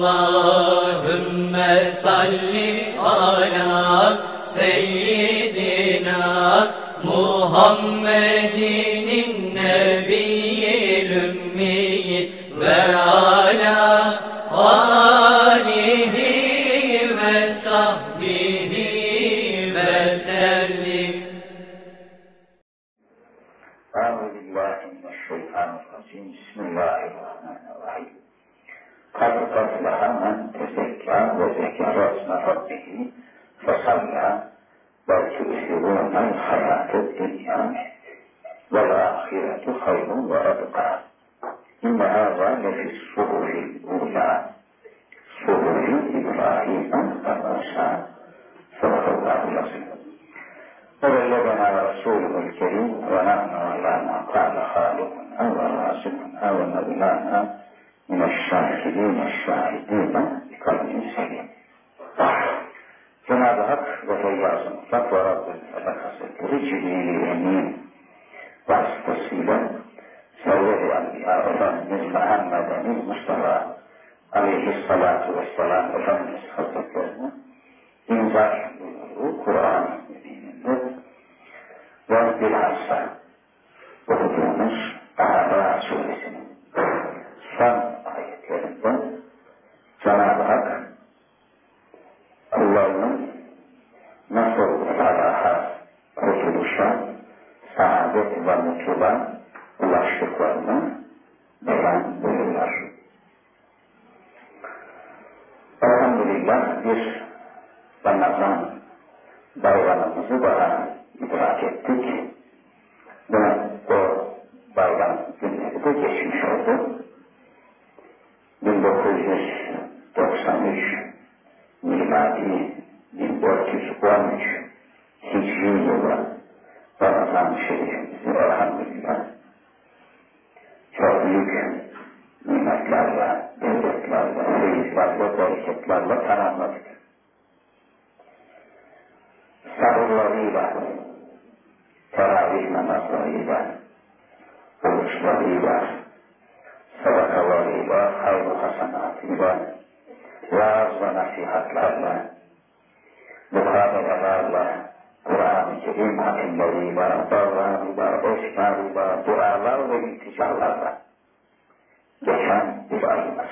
Allahümme salli ala seyyidina Muhammedin nebiyyil ümmi ve ala alihi ve sahbihi ve sellim. Euzubillahimineşşeytanirracim. Bismillahirrahmanirrahim. Kad aflaha men tezekka ve zekâre isme rabbihi fesallâ bel tu'sirûnel hayâted dünyâ vel âhiretu hayrun ve ebqâ. İnne hâzâ lefis suhufil ûlâ suhufi İbrahim ve Musâ sallallahu aleyhi. وَبَلَّغَنَا رَسُولُهُ الْكَرِيمُ وَنَحْنُ عَلَى مَا قَالَ خَالِقُنَا وَرَازِقُنَا وَمَوْلَانَا مِنَ الشَّاكِرِينَ الشَّاهِدِينَ بِقَلْبٍ سَلِيمٍ. Cenab-ı Hak ve Feyyaz-ı Mutlak ve Rabbül Felak Hazretleri Cibril-i Emin vasıtasıyla Server-i Enbiya Efendimiz Muhammed'in Mustafa Aleyhissalatu vesselam Efendimiz Hazretlerine imza buyurduğu Kur'an-ı Mübin'inde ve bilhassa okuduğumuz Ahaba Suresinin son ayetlerinde Cenab-ı Hak Allah'ın nasıl felaha, kurtuluşa, saadet ve mutluluğa ulaştıklarını beyan buyururlar. Elhamdülillah bir Ramazan bayramımızı daha idrak ettik ve o bayram günleri de geçmiş oldu. 1993 miladi 1413 Hicri yılı Ramazan-ı Şerifimizi elhamdülillah çok büyük nimetlerle, devletlerle, feyizlerle, bereketlerle tamamladık. Sabırlarıyla, teravih namazlarıyla, oruçlarıyla, sadakalarıyla, hayr-ı hasanatıyla, vaaz ve nasihatlarla, mukabelelerle, Kur'an-ı Kerim hatimleriyle, davranıyla, eşmarıyla, dualar ve ilticalarla geçen bir ayımız.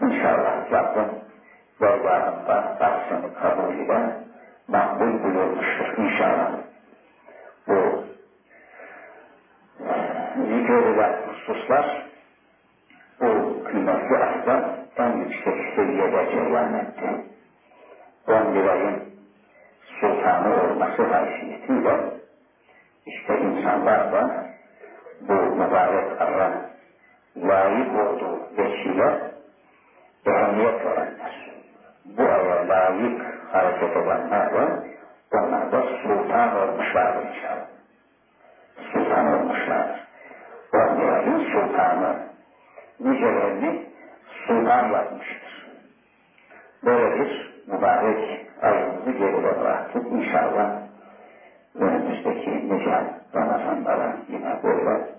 İnşallah Rabbim varlığında ahsen-i kabulüyle makbul buyurmuştur inşallah. Bu zikredilen hususlar bu kıymetli ayda en yüksek seviyede cereyan etti. 11 ayın sultanı olması haysiyetiyle işte insanlar da bu mübarek ayda layık olduğu vesile ehemmiyet verenler. Bu aya layık hareket edenler var, onlar da sultan olmuşlardır inşallah. Sultan olmuşlardır. 11 ayın sultanı nicelerini sultan yapmıştır. Böyle bir mübarek ayımızı geride bıraktık. İnşallah önümüzdeki nice Ramazanlara yine böyle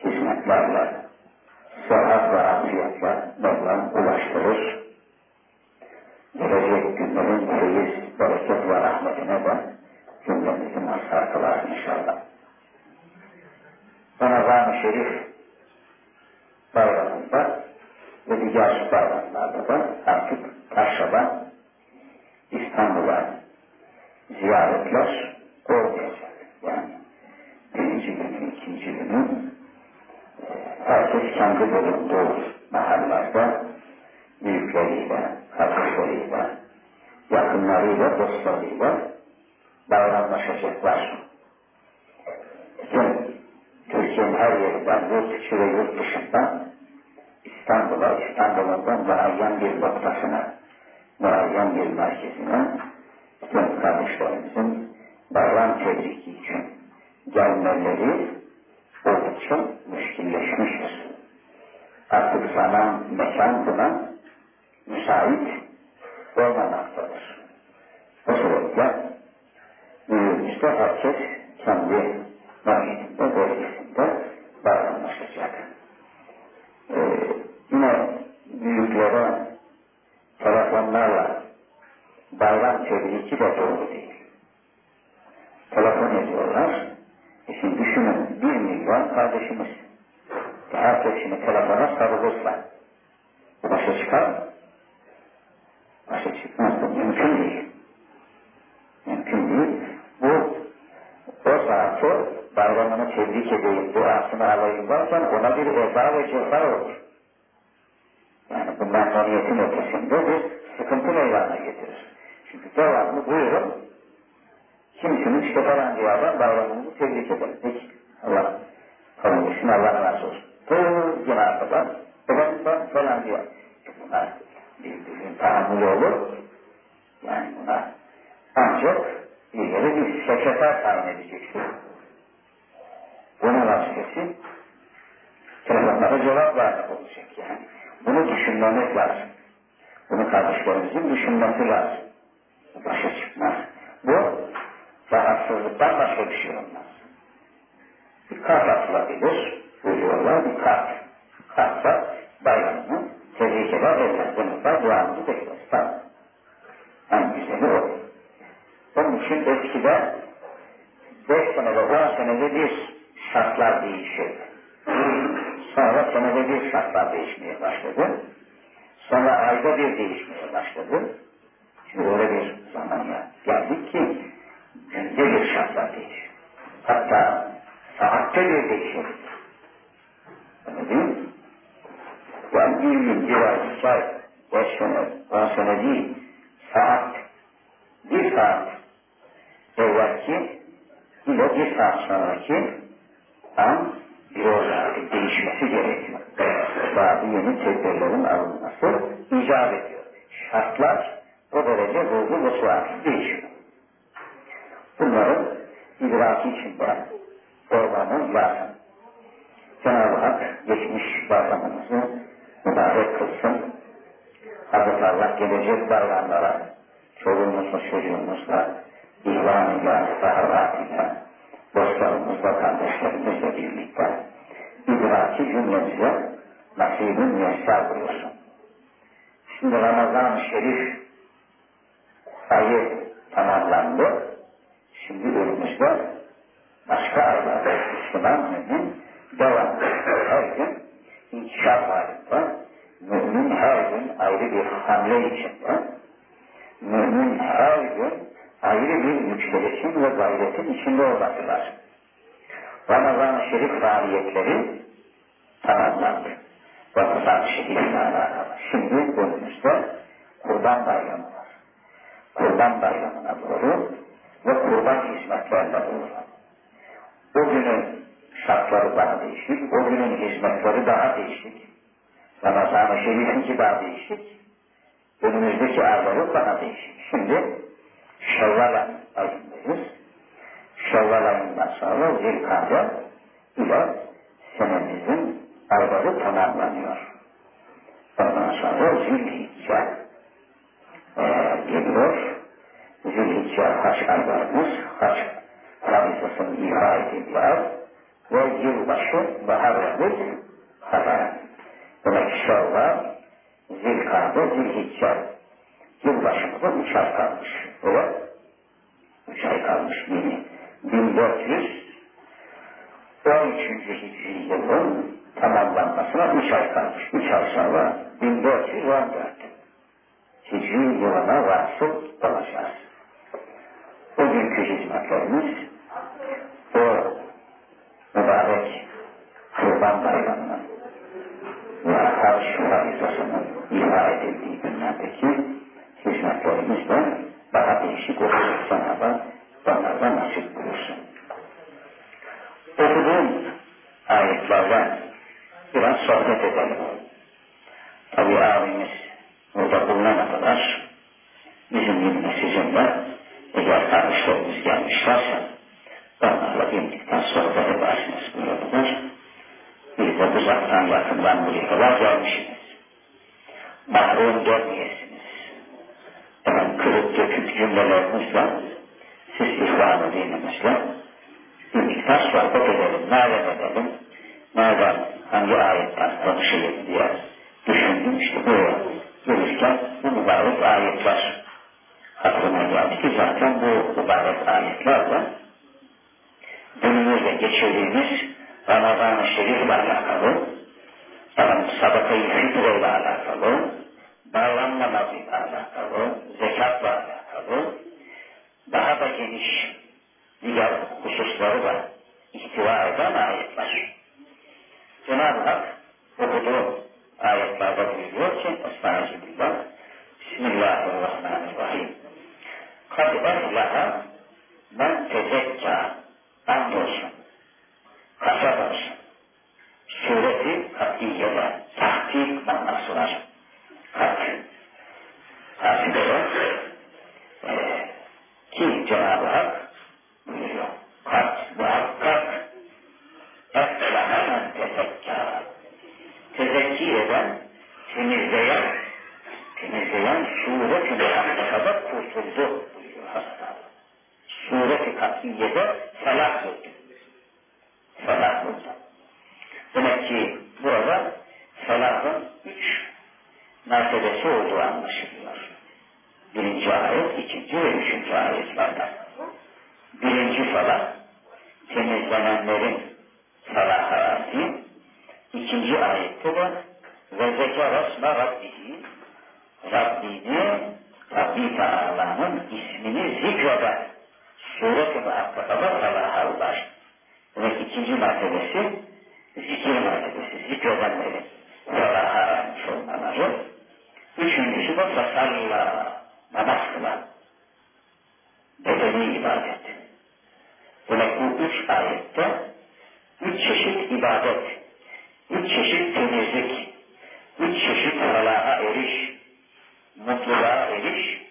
hizmetlerle, sıhhat ve afiyetle Mevlam ulaştırır. Gelecek günlerin feyiz, bereket ve rahmetine de cümlemizi mazhar kılar inşallah. Ramazan-ı Şerif bayramında ve diğer bayramlarda da artık Taşra'da İstanbul'a ziyaretler olmayacak. Yani birinci günü, ikinci günü herkes kendi bulunduğu mahallelerde büyükleriyle, hafifleriyle, yakınlarıyla, dostlarıyla bayramlaşacaklar. Bütün Türkiye'nin her yerinden, yurt içi ve yurt dışından İstanbul'a, İstanbul'un muayyen bir noktasına, muayyen bir merkezine bütün kardeşlerimizin bayram tebriki için gelmeleri oldukça müşkilleşmiştir. Artık zaman, mekan buna müsait olmamaktadır. O sebeple büyüğümüzde herkes kendi vakitinde, bölgesinde bayramlaşacak. Yine büyüklere İki de doğru değil. Telefon ediyorlar. Şimdi düşünün 1 milyon kardeşimiz. Herkes şimdi telefona sarılırsa bu başa çıkar mı? Başa çıkmaz. Bu mümkün değil. Mümkün değil. Bu o saati bayramını tebrik edeyim, duasını alayım derken ona bir eza ve cefa olur. Yani bundan memnuniyetin ötesinde bir sıkıntı meydana getirir. Çünkü devamlı buyurun, kimsinin işte falan diye adam bayramını tebrik eder. Peki, Allah kabul etsin, Allah razı olsun. Yine arkadan, ben falan diyor. Bunlar birbirinin tahammülü olur. Yani buna ancak bir yere bir sekreter tayin edeceksin. Bunun vazifesi telefonlara cevap vermek olacak yani. Bunu düşünmemiz lazım. Bunu kardeşlerimizin düşünmesi lazım. Başa çıkmaz. Bu rahatsızlıktan başka bir şey olmaz. Bir kart atılabilir. Buyuruyorlar bir kart. Kartla bayramını tebrik eder. Evlendiğimizde duamızı bekleriz. Tamam. En güzeli o. Onun için eskiden 5 senede 10 senede bir şartlar değişiyor. Sonra senede bir şartlar değişmeye başladı. Sonra ayda bir değişmeye başladı. Şimdi öyle bir zamana geldik ki günde bir şartlar değişiyor. Hatta saatte bir değişiyor. Öyle değil mi? Yani 1 yıl, 1 ay, 2 ay, 5 sene, 10 sene değil. Saat, 1 saat evvelki ile 1 saat sonraki an bir olarak değişmesi gerekiyor. Bazı yeni tedbirlerin alınması icap ediyor. Şartlar o derece hızlı ve süratli değişiyor. Bunların idraki içinde olmamız lazım. Cenab-ı Hak geçmiş bayramımızı mübarek kılsın. Hazreti Allah gelecek bayramlara çoluğumuzla çocuğumuzla ihvanıyla, sahabatıyla, dostlarımızla, kardeşlerimizle birlikte idraki cümlemize nasibin müyesser buyursun. Şimdi Ramazan-ı Şerif ayı tamamlandı. Şimdi önümüzde başka aylarda Müslüman mümin devam ediyor. Her gün inkişaf halinde, mümin her gün ayrı bir hamle içinde, mümin her gün ayrı bir yükseleşin ve gayretin içinde olması lazım. Ramazan-ı Şerif faaliyetleri tamamlandı. Ramazan-ı Şerif'le alakalı. Şimdi önümüzde Kurban Bayramı var. Kurban Bayramı'na doğru ve kurban hizmetlerine doğru. O günün şartları daha değişik, o günün hizmetleri daha değişik. Ramazan-ı Şerif'inki daha değişik, önümüzdeki ayları daha değişik. Şimdi Şevval ayındayız. Şevval ayından sonra Zilkade ile senemizin ayları tamamlanıyor. Ondan sonra Zilhicce geliyor. Zilhicce haç aylarımız, haç rabizasını ifa ediliyor ve yılbaşı Muharrem-ül Haram. Demek Şevval, Zilkade, Zilhicce yılbaşımıza 3 ay kalmış. Evet. 3 ay kalmış yeni. 1413. Hicri yılın tamamlanmasına 3 ay kalmış. 3 ay sonra 1414. Hicri yılına vasıl olacağız. O günkü hizmetlerimiz o mübarek Kurban Bayramı'nın ve Hac Farizası'nın ifa edildiği günlerdeki hizmetlerimizle daha değişik olacak. Cenab-ı Hak onlardan nasip buyursun. Okuduğum ayetlerden biraz sohbet edelim. Tabi abimiz burada bulunana kadar bizim yine sizinle eğer kardeşlerimiz gelmişlerse onlarla birlikte sohbet edersiniz buyurdular. Biz de uzaktan yakından buraya kadar gelmişsiniz. Mahrum gelmeyesiniz. Kırık dökük cümlelerimizle siz ihvan-ı dinimizle birlikte sohbet edelim, nereden edelim, nereden hangi ayetten konuşayım diye düşündüm. İşte buraya gelirken bu mübarek ayetler Aklıma geldi ki zaten bu mübarek ayetlerle günümüzde geçirdiğimiz Ramazan-ı Şerif'le alakalı, sadaka-i fitre ile alakalı, bayram namazıyla alakalı, zekatla alakalı, daha da geniş diğer hususları da ihtiva eden ayetler. Cenab-ı Hak okuduğu ayetlerde buyuruyor ki, Estağfirullah, Bismillahirrahmanirrahim. Kad eflaha men tezekkâ, andolsun, kasap olsun. Sureti kat'iyede tahkik manası var. Tahkikede ki Cenab-ı Hak buyuruyor. Kat muhakkak eflaha men tezekkâ. Tezekkî eden, temizleyen sureti muhakkakada kurtuldu buyuruyor hasta. Sureti kat'iyede felah buldu. Felah buldu. Demek ki burada felahın 3 mertebesi olduğu anlaşılıyor. 1. ayet, 2. ve 3. ayetlerden. 1. felah, temizlenenlerin felahı arzi. 2. ayette de ve zekerasma Rabbihi, Rabbi Teala'nın ismini zikreden suret-i muhakkakada felahı ulaştı. Demek 2. mertebesi zikir mertebesi, zikredenlerin felaha ermiş olmaları. 3.'sü de fesalla, namaz kılan, bedeni ibadet. Demek bu 3 ayette 3 çeşit ibadet, 3 çeşit temizlik, 3 çeşit felaha eriş, mutluluğa eriş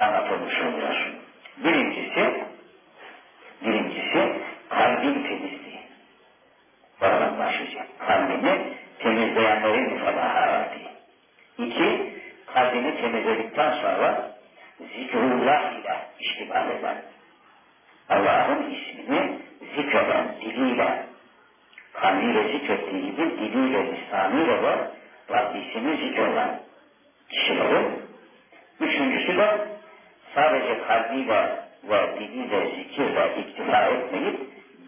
anlatılmış oluyor. Birincisi kalbin temizliği. Oradan başlayacak. Kalbini temizleyenlerin felahı. 2. Kalbini temizledikten sonra zikrullah ile iştigal eden, Allah'ın ismini zikreden diliyle, kalbiyle zikrettiği gibi diliyle, lisanıyla da Rabbisini zikreden kişilerin. 3.'sü de sadece kalbiyle ve diliyle, zikirle iktifa etmeyip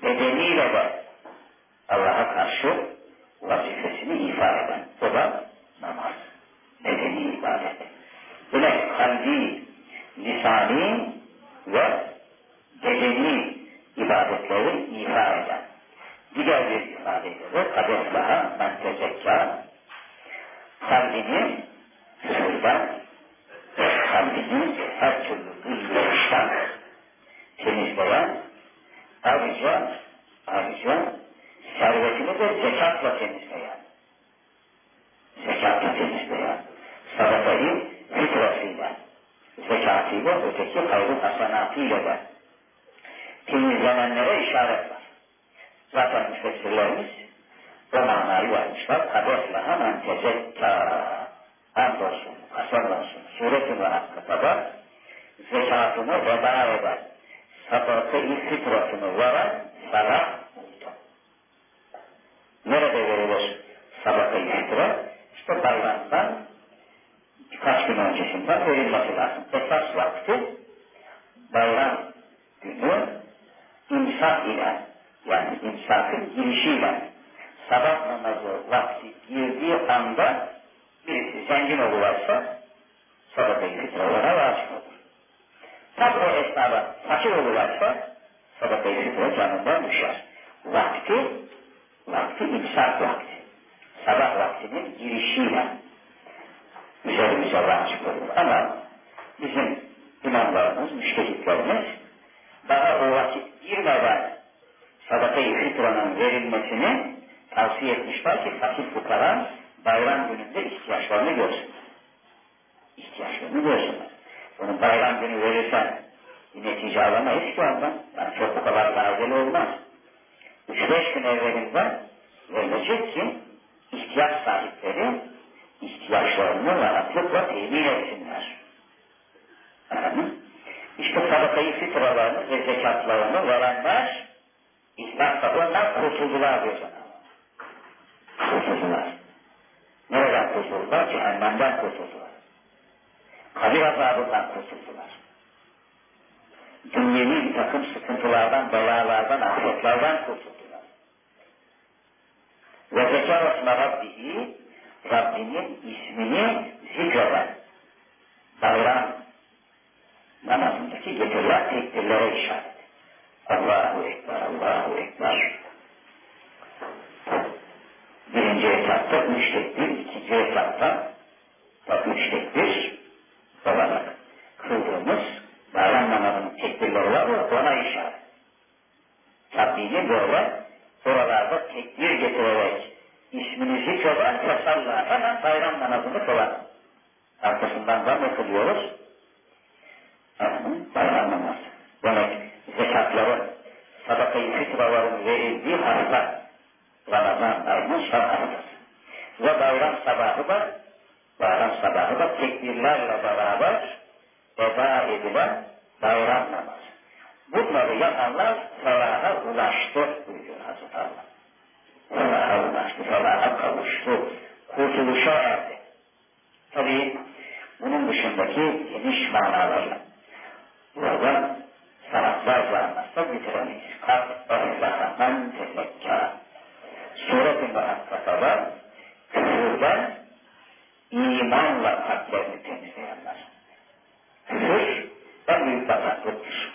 bedeniyle de Allah'a karşı vazifesini ifa eden. O da namaz. Bedeni ibadet. Demek kalbi, lisani ve bedeni ibadetleri ifa eden. Diğer bir ifadeyle de kadeflaha men tezekkâ, kalbini sırdan, kalbini her türlü gıybetişten temizleyen, ayrıca servetini de zekatla temizleyen, sadakayı fitrasıyla, zekatıyla, öteki hayır hasenatıyla da temizlenenlere işaret var. Zaten müfessirlerimiz o manayı vermişler. Kadeflaha men tezekkâ, andolsun, kasem olsun, suret-i muhakkakada zekatını veda eden, sadakayı fitrasını veren salah buldu. Nerede verilir sadaka-i fitre? İşte bayramdan birkaç gün öncesinden verilmesi lazım. Esas vakti bayram günü imsak ile, yani imsakın girişiyle sabah namazı vakti girdiği anda birisi zengin olursa sadaka-i fitre ona vacip olur. Tam o esnada fakir olursa sadaka-i fitre canından düşer. Vakti imsak vakti. Sabah vaktinin girişiyle üzerimize vacip olur. Ama bizim imamlarımız, müştehitlerimiz daha o vakit girmeden sadaka-i fitranın verilmesini tavsiye etmişler ki fakir fukara bayram gününde ihtiyaçlarını görsünler. Bunu bayram günü verirsen bir netice alamayız ki ondan. Yani çok bu kadar fazla olmaz. 3-5 gün evvelinden verilecek ki ihtiyaç sahipleri ihtiyaçlarını rahatlıkla temin etsinler. İşte sadaka-i fitralarını ve zekatlarını verenler İslam'da ondan kurtuldular diyor sana. Kurtuldular. Nereden kurtuldular? Cehennemden kurtuldular. Kabir azabından kurtuldular. dünyevi bir takım sıkıntılardan, belalardan, afetlerden kurtuldular. Ve zekâresme Rabbihi, Rabbinin ismini zikreden, bayram namazındaki getirilen tekbirlere işaret. Allahu Ekber, Allahu Ekber. Birinci etapta 3 tekbir, ikinci etapta da 3 tekbir olarak kıldığımız bayram namazının tekbirleri var ya, ona işaret. Rabbini böyle oralarda tekbir getirerek ismini zikreden ve salla hemen bayram namazını kılar. Arkasından da ne kılıyoruz? Bayram namazı. Demek zekatların, sadaka-i fitraların verildiği hafta Ramazan ayının son haftası. Ve bayram sabahı da tekbirlerle beraber eda edilen bayram namazı. Bunları yapanlar felaha ulaştı buyuruyor Hazreti Allah. Felaha ulaştı, felaha kavuştu, kurtuluşa erdi. Tabii bunun dışındaki geniş manalarla burada sanatlarca anlatsak bitiremeyiz. Kat ehlamen tefekkâ. Suret-i Muhakkaka'da küfürden imanla kalplerini temizleyenler. Küfür en büyük bataklıktır.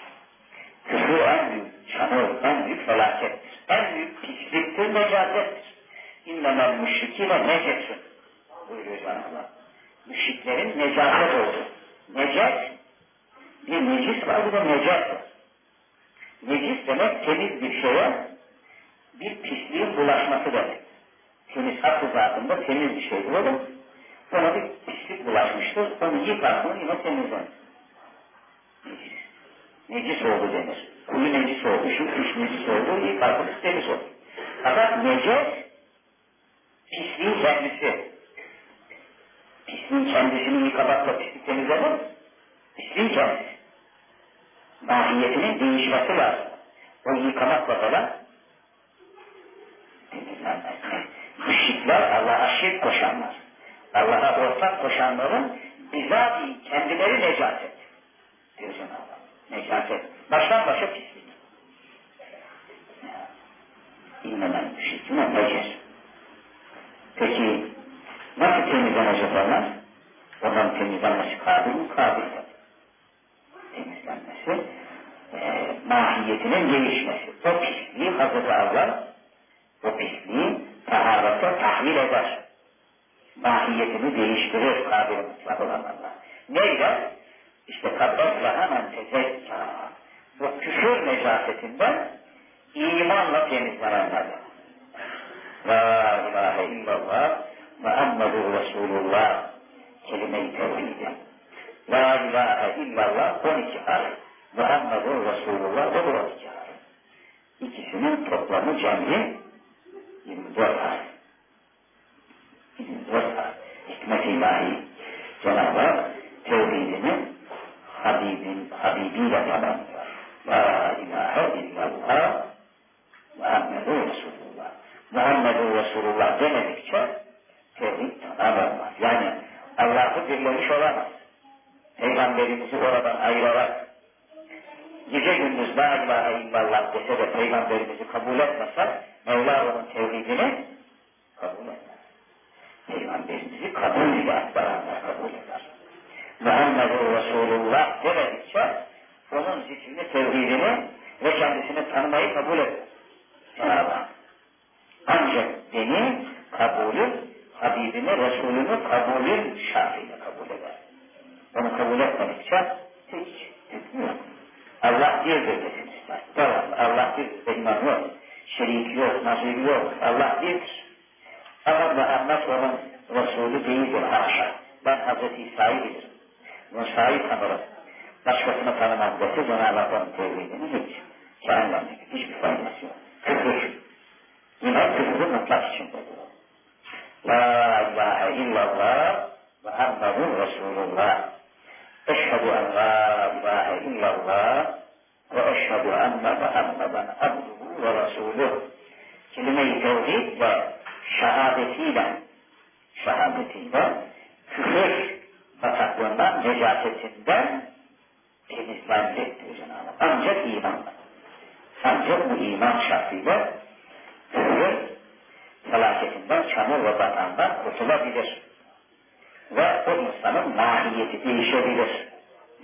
Küfür en büyük çamur, en büyük felakettir. En büyük pisliktir, necasettir. İnnemel müşrikine necesin buyuruyor Cenab-ı Allah. Müşriklerin necaset oldu. Neces, bir necis var, bir de neces var. Necis demek temiz bir şeye bir pisliğin bulaşması demek. Temiz hakkı zatında temiz bir şey olur. Ona bir pislik bulaşmıştır. Onu yıkarsın yine temizlenir. Necis. Necis oldu denir. Kuyu necis oldu, şu iş necis oldu, yıkarsın temiz olur. Fakat neces pisliğin kendisi. Pisliğin kendisini yıkamakla pislik temizlenir mi? Pisliğin kendisi. Mahiyetinin değişmesi lazım. O yıkamakla falan temizlenmez. Müşrikler Allah'a şirk koşanlar. Allah'a ortak koşanların bizatihi kendileri necaset. Diyor Cenab-ı Allah. Necaset. Baştan başa pislik. İnnemel müşrikine neces. Peki nasıl temizlenecek onlar? Onların temizlenmesi kabil mi? Kabil. Temizlenmesi, mahiyetinin değişmesi. O pisliği Hazreti Allah, o pisliği taharete tahvil eder. Mahiyetini değiştirir kabil mutlak olan Allah. Neyle? İşte kadrosla hemen tezekkâ. Bu küfür necasetinden imanla temizlenenlerden. La ilahe illallah Muhammedur Resulullah kelime-i tevhidi. La ilahe illallah 12 harf. Muhammedur Resulullah o 12 harf. İkisinin toplamı cemri 24 harf. 24 harf. Hikmet-i ilahi. Cenab-ı Hak tevhidini Habibiyle tamamlıyor. La ilahe illallah Muhammedur Resulullah. Muhammedur Resulullah demedikçe tevhid tamam olmaz. Yani Allah'ı birlemiş olamaz. Peygamberimizi oradan ayırarak gece gündüz la ilahe illallah dese de peygamberimizi kabul etmese Mevla onun tevhidini kabul etmez. Peygamberimizi kabul ile akbaranlar kabul eder. Muhammedur Resulullah demedikçe onun zikrini, tevhidini ve kendisini tanımayı kabul eder. Cenab-ı Hak. Ancak beni kabulü, Habibini, Resulünü kabulün şartıyla kabul eder. Onu kabul etmedikçe hiç hükmü yok. Allah birdir desin ister. Devamlı Allah birdir de iman yok. Şerik yok, nazir yok. Allah birdir. Ama Muhammed onun Resulü değildir haşa. Ben Hazreti İsa'yı bilirim. Musa'yı tanırım. Başkasını tanımam dese Cenab-ı Hakk'ın tevhidini hiç. Cehennemlik. Hiçbir faydası yok. Küfür. Yine küfrü mutlak içindedir. La ilahe illallah Muhammedur Resulullah. Eşhedü en la ilahe illallah ve eşhedü enne Muhammeden abduhu ve resuluh. Kelime-i tevhid ve şehadetiyle küfür bataklığından, necasetinden temizlendi diyor Cenab-ı Hak. Ancak imanla. Ancak bu iman şartıyla ölür, felaketinden, çamur ve batandan kurtulabilir. Ve o insanın mahiyeti değişebilir.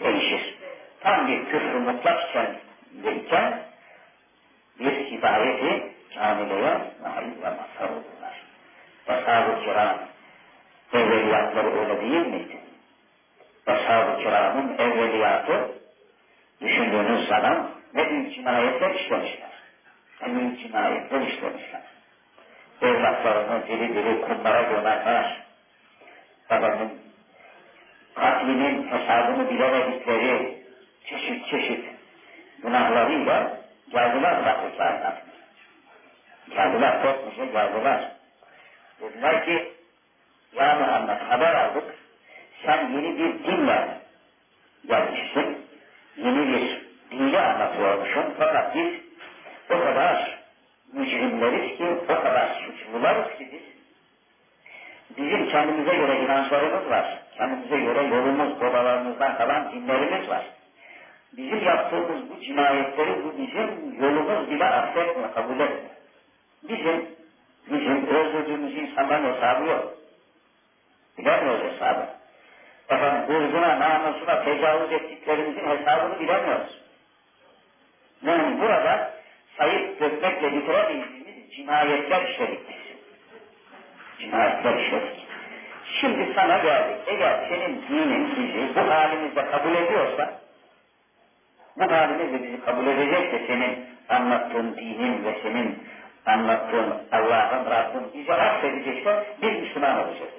Değişir. Tam bir küfrü mutlak içindeyken bir hidayeti kamileye nail ve mazhar olurlar. Ashab-ı kiram evveliyatları öyle değil miydi? Ashab-ı kiramın evveliyatı düşündüğünüz zaman ne büyük cinayetler işlemişler. Ne büyük cinayetler işlemişler. Evlatlarını diri diri kumlara gömerler. Babanın katlinin hesabını bilemedikleri çeşit çeşit günahlarıyla geldiler rahmetlerden. Geldiler, korkmuşa geldiler. Dediler ki, ya Muhammed haber aldık, sen yeni bir dinle gelmişsin, yeni bir dini anlatıyormuşsun, fakat biz o kadar mücrimleriz ki, o kadar suçlularız ki bizim kendimize göre inançlarımız var, kendimize göre yolumuz, babalarımızdan kalan dinlerimiz var. Bizim yaptığımız bu cinayetleri, bu bizim yolumuz bile affetmiyor, kabul etmiyor. Bizim öldürdüğümüz insanların hesabı yok. Bilemiyoruz hesabı. Efendim, hırzına, namusuna tecavüz ettiklerimizin hesabını bilemiyoruz. Yani burada sayıp dökmekle bitiremeyeceğimiz cinayetler işledik biz. Cinayetler işledik. Şimdi sana geldik. Eğer senin dinin bizi bu halimizde kabul ediyorsa, bu halimizde bizi kabul edecekse senin anlattığın dinin ve senin anlattığın Allah'ın, Rabb'in bizi affedecekse biz Müslüman olacağız.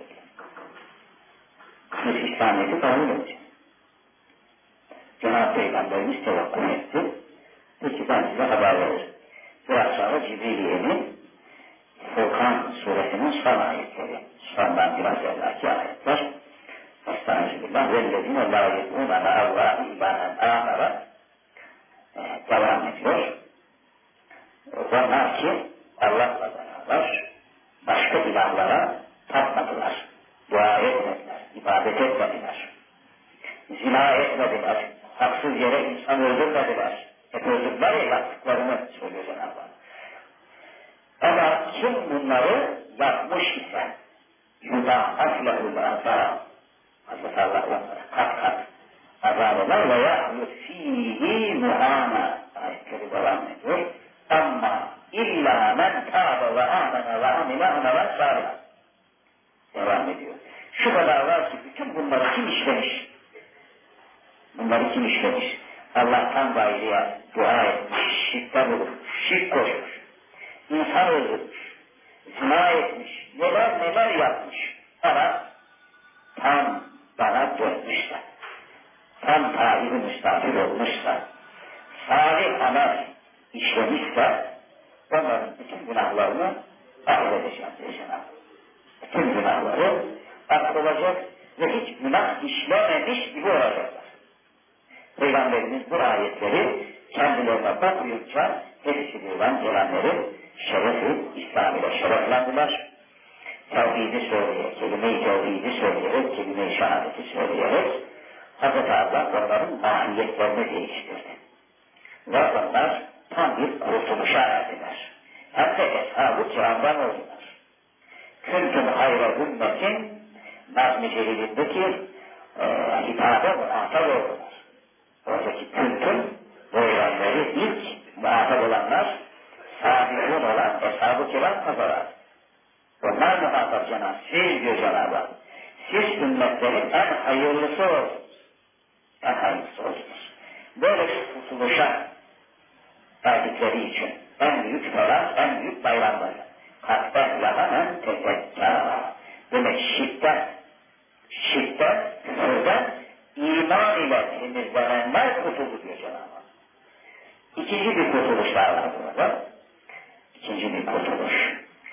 Biz İslamiyet'i kabul edeceğiz. Cenab-ı Peygamberimiz tevakkul etti. Peki ben size haber veririm. Biraz sonra Cibriliye'nin Furkan suresinin son ayetleri. Sondan biraz evvelki ayetler. Estağfirullah. Vellezine la yed'ûne ma'allâhi ilâhen âmera devam ediyor. Onlar ki Allah'la beraber başka ilahlara tapmadılar. Dua etmediler. İbadet etmediler. Zina etmediler. Haksız yere insan öldürmediler. Hep öldürdüler ya, yaptıklarını söylüyor Cenab-ı Hak. Ama kim bunları yapmış ise yudâ'af lehul azâb. Hazreti Allah onlara kat kat azâb eder ve ya'lû fîhî muhâna. Ayetleri devam ediyor. Ama illa men tâbe ve âmene ve amile amelen sâlih. Devam ediyor. Şu kadar var ki bütün bunları kim işlemiş? Bunları kim işlemiş? Allah'tan gayrıya dua etmiş, şirkte bulunmuş, şirk koşmuş, insan öldürmüş, zina etmiş, neler yapmış. Ama tam bana dönmüşse, tam taib-i müstafir olmuşsa, salih amel işlemişse, onların bütün günahlarını affedeceğim diye Cenab-ı. Bütün günahları affolacak ve hiç günah işlememiş gibi olacaklar. Peygamberimiz bu ayetleri kendilerine okuyunca hepsi birden gelenleri şerefi, İslam ile şereflendiler. Tevhidi söyleyerek, kelime-i tevhidi söyleyerek, kelime-i şehadeti söyleyerek Hazreti Allah onların mahiyetlerini değiştirdi. Ve onlar tam bir kurtuluşa erdiler. Hem de Eshab-ı Kiram'dan oldular. Küntüm hayra ümmetin Nazm-ı Celil'indeki hitabe muhatap oldular. Oradaki küntüm öğrenleri ilk muhatap olanlar sabikun olan Eshab-ı Kiram kazalar. Onlar muhatap Cenab-ı siz diyor Cenab-ı Hak. Siz ümmetlerin en hayırlısı oldunuz. En hayırlısı oldunuz. Böyle bir kurtuluşa verdikleri için en büyük falan, en büyük bayramları. Kalpten yahanen tezekkâ. Demek şirkten, küfürden, iman ile temizlenenler kurtuldu diyor Cenab-ı Hak. İkinci bir kurtuluş daha var burada. İkinci bir kurtuluş.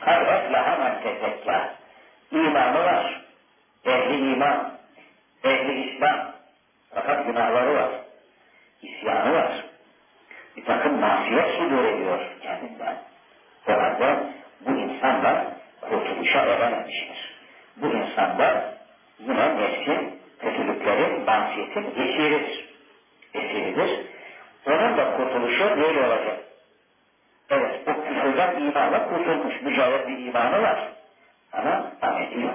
Kalpten yahanen tezekkâ. İmanı var. Ehli iman, ehli İslam. Fakat günahları var. İsyanı var. Bir takım masiyet sudur ediyor kendinden. O halde bu insanlar kurtuluşa erememiştir. Bu insanlar yine nefsin, kötülüklerin, masiyetin esiridir. esiridir. Onun da kurtuluşu böyle olacak. Evet, o küfürden imanla kurtulmuş, mücadele bir imanı var. Ama ameli yok.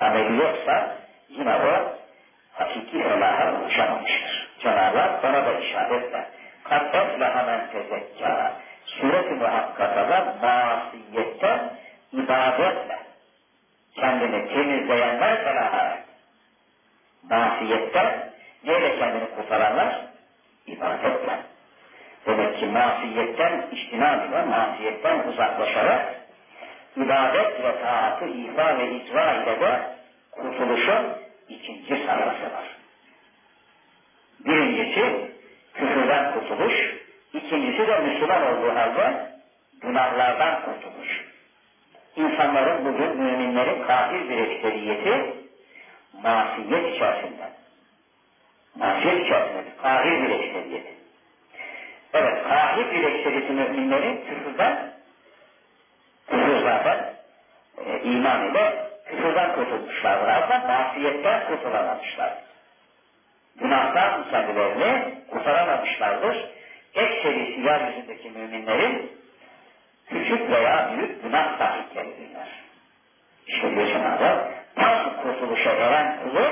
Ameli yoksa yine o hakiki felaha ulaşamamıştır. Cenab-ı Hak bana da işaretle. قَدْ اَفْلَهَ مَنْ تَزَكَّى Suret-i Muhakkaka'da masiyetten, ibadetle kendini temizleyenler felaha. Masiyetten, neyle kendini kurtaranlar? İbadetle. Demek ki masiyetten iştinab ile, masiyetten uzaklaşarak ibadet ve taatı ifa ve icra ile de kurtuluşun ikinci safhası var. Birincisi küfürden kurtuluş, ikincisi de Müslüman olduğu halde günahlardan kurtuluş. İnsanların bugün müminlerin kafir bir ekseriyeti masiyet içerisinde. Masiyet içerisinde bir kahir bir ekseriyeti. Evet, kahir bir ekseriyeti müminlerin küfürden zaten iman ile küfürden kurtulmuşlardır. Aslında masiyetten kurtulamamışlar. Günahtan kendilerini kurtaramamışlardır. Ekserisi yeryüzündeki müminlerin küçük veya büyük günah sahipleridirler. İşte bir Cenab-ı tam kurtuluşa eren kulu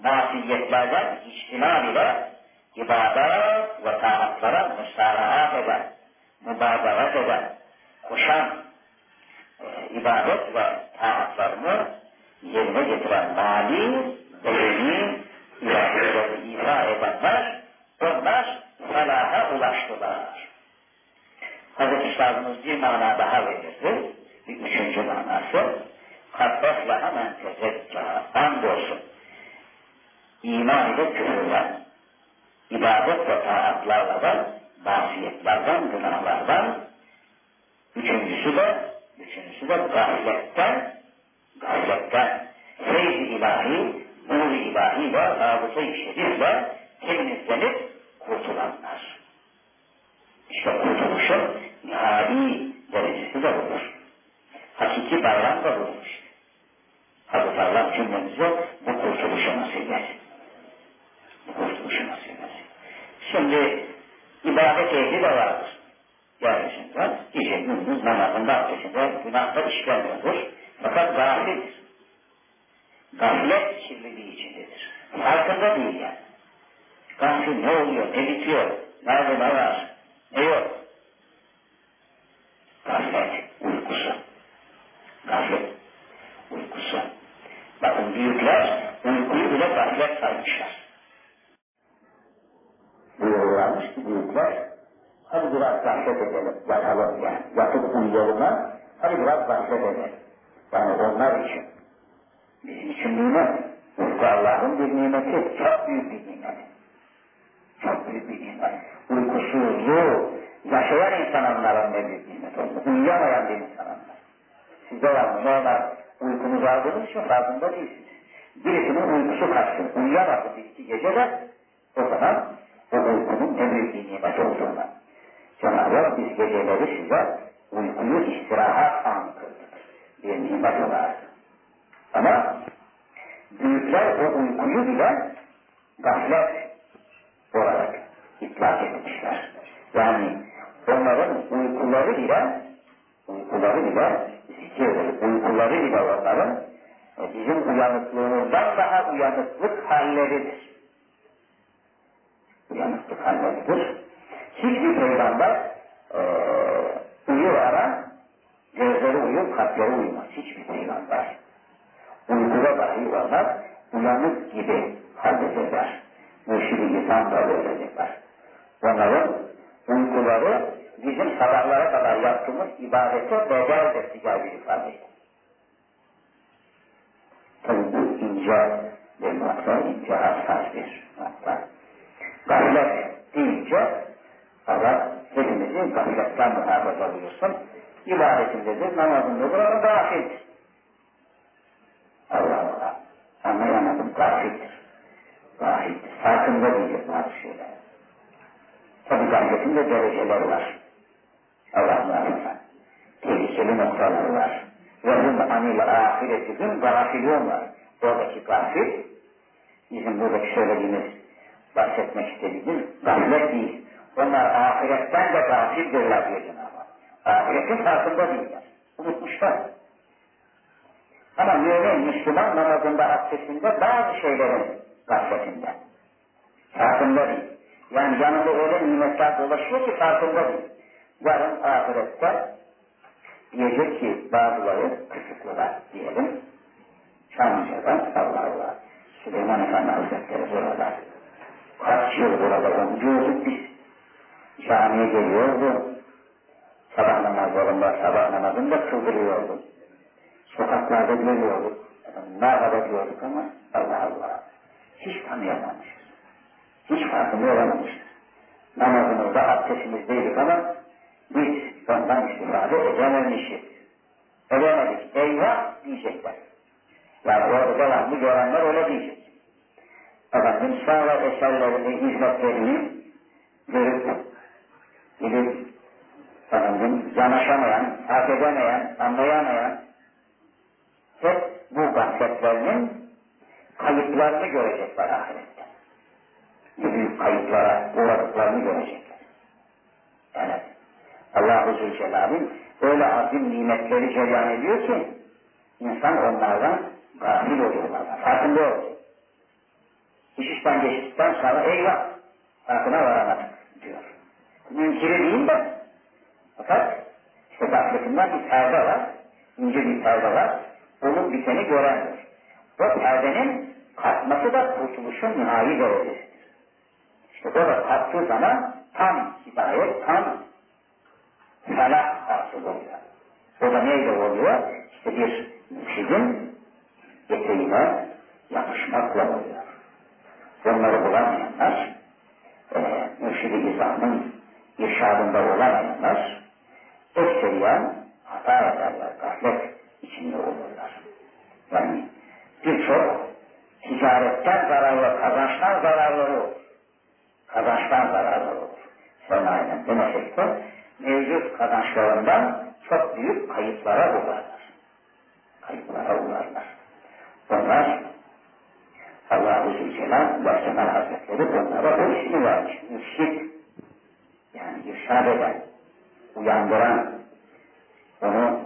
masiyetlerden içtinab ile ibadet ve taatlara müsaraat eden, mübazarat eden, koşan ibadet ve taatlarını yerine getiren mali ve dini ibadetleri ifa edenler, onlar felaha ulaştılar. Hazreti Üstadımız bir mana daha verirdi. Bir üçüncü manası قَدْ اَفْلَهَ مَنْ تَزَكَّى Andolsun iman ile küfürden, ibadet ve taatlarla da, masiyetlerden, günahlardan, üçüncüsü de gafletten, feyz-i ilahi, nur-i ilahi ve rabıta-i şerifle temizlenip kurtulanlar. İşte kurtuluşun nihai derecesi de budur. Hakiki bayram da budur işte. Hazreti Allah cümlemize bu kurtuluşu nasip etsin. Şimdi ibadet ehli de vardır. Yeryüzünde gece gündüz namazında abdestinde günahlar işlemiyordur. Fakat gafildir. Gaflet kirliliği içindedir. Farkında değil yani. Gafil ne oluyor, ne bitiyor, nerede ne var, ne yok. Gaflet uykusu. Gaflet uykusu. Bakın büyükler uykuyu bile gaflet saymışlar. Buyurulmuş ki büyükler, hadi biraz gaflet edelim, yatalım yani. Yatıp uyuyalım, hadi biraz gaflet edelim. Yani onlar için, bizim için nimet. Uyku Allah'ın bir nimeti, çok büyük bir nimet. Çok büyük bir nimet. Uykusuzluğu yaşayan insanların ne büyük nimet oldu. Uyuyamayan bir insanlar. Sizde var mı? Normal uykunuzu aldığınız için farkında değilsiniz. Birisinin uykusu kaçsın, uyuyamadı bir iki gece de, o zaman o uykunun ne büyük bir nimet olduğuna. Cenab-ı Hak biz geceleri size uykuyu istirahat anı kıldık. Bir nimet olarak. Ama büyükler o uykuyu bile gaflet olarak itlak etmişler. Yani onların uykuları bile zikirdir. Uykuları bile onların bizim uyanıklığımızdan daha uyanıklık halleridir. Uyanıklık halleridir. Hiçbir peygamber uyur ama gözleri uyur, kalpleri uyumaz. Hiçbir peygamber. Uykuda dahi onlar uyanık gibi hallederler. Mürşid-i İslam da böyledirler. Onların uykuları bizim sabahlara kadar yaptığımız ibadete bedeldir diye bir ifade. Tabi bu ince bir nokta, ince hassas bir nokta. Gaflet deyince Allah hepimizi gafletten muhafaza buyursun. İbadetindedir, namazındadır ama gafildir. Allah Allah. Anlayamadım, gafildir. Gafildir. Farkında değiliz bazı şeyler. Tabi gafletin de dereceleri var. Allah muhafaza. Tehlikeli noktaları var. Ve hum anil ahiretihim gafilun var. Oradaki gafil, bizim buradaki söylediğimiz bahsetmek istediğimiz gaflet değil. Onlar ahiretten de gafildirler diyor Cenab-ı Hak. Ahiretin farkında değiller. Unutmuşlar. Ama mümin, Müslüman namazında, abdestinde bazı şeylerin gafletinde. Farkında değil. Yani yanında öyle nimetler dolaşıyor ki farkında değil. Yarın ahirette diyecek ki bazıları kısıklılar diyelim. Çamlıca'dan Allah Allah. Süleyman Efendi Hazretleri burada. Kaç yıl burada oluyorduk biz. Camiye geliyordu. Sabah namazlarında, sabah namazında kıldırıyordu. Sokaklarda görüyorduk. Merhaba diyorduk ama Allah Allah. Hiç tanıyamamışız. Hiç farkında olamamışız. Namazımızda, abdestimizdeydik ama biz ondan istifade edememişiz. Edemedik. Eyvah diyecekler. Yani orada devamlı görenler öyle diyecek. Efendim sonra eserlerini, hizmetlerini görüp gidip efendim yanaşamayan, fark edemeyen, anlayamayan hep bu gafletlerinin kayıplarını görecekler ahirette. Büyük kayıplara uğradıklarını görecekler. Evet. Allah-u Zülcelal'in öyle azim nimetleri cereyan ediyor ki insan onlardan gafil oluyorlar. Farkında oluyor. İş işten geçtikten sonra eyvah farkına varamadık diyor. Münkiri değil de fakat işte gafletinden bir perde var, ince bir perde var, olup biteni görendir. O perdenin kalkması da kurtuluşun nihai derecesidir. İşte o da kalktığı zaman tam hidayet, tam felah hasıl oluyor. O da neyle oluyor? İşte bir mürşidin eteğine yapışmakla oluyor. Bunları bulamayanlar, mürşid-i izamın irşadında olamayanlar, ekseriyen hata ederler, gaflet içinde olurlar. Yani birçok ticaretten zararlı, kazançtan zararları olur. Kazançtan zararları olur. Sermayeden demesek de mevcut kazançlarından çok büyük kayıplara uğrarlar. Kayıplara uğrarlar. Onlar Allah-u Zülcelal ve Cemal Hazretleri onlara o ismi vermiş. Mürşid, yani irşad eden, uyandıran, onu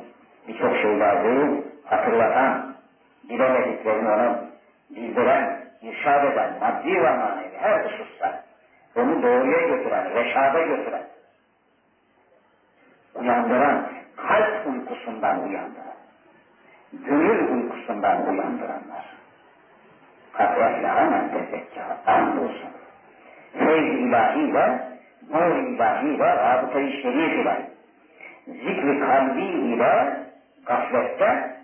birçok şeyleri hatırlatan, bilemediklerini onu bildiren, irşad eden, maddi ve manevi her hususta onu doğruya götüren, reşada götüren, uyandıran, kalp uykusundan uyandıran, gönül uykusundan uyandıranlar. Kad eflaha men tezekkâ, andolsun. Feyz-i ilahiyle, nur-i ilahiyle, rabıta-i şerif ile, zikri kalbi ile gaflette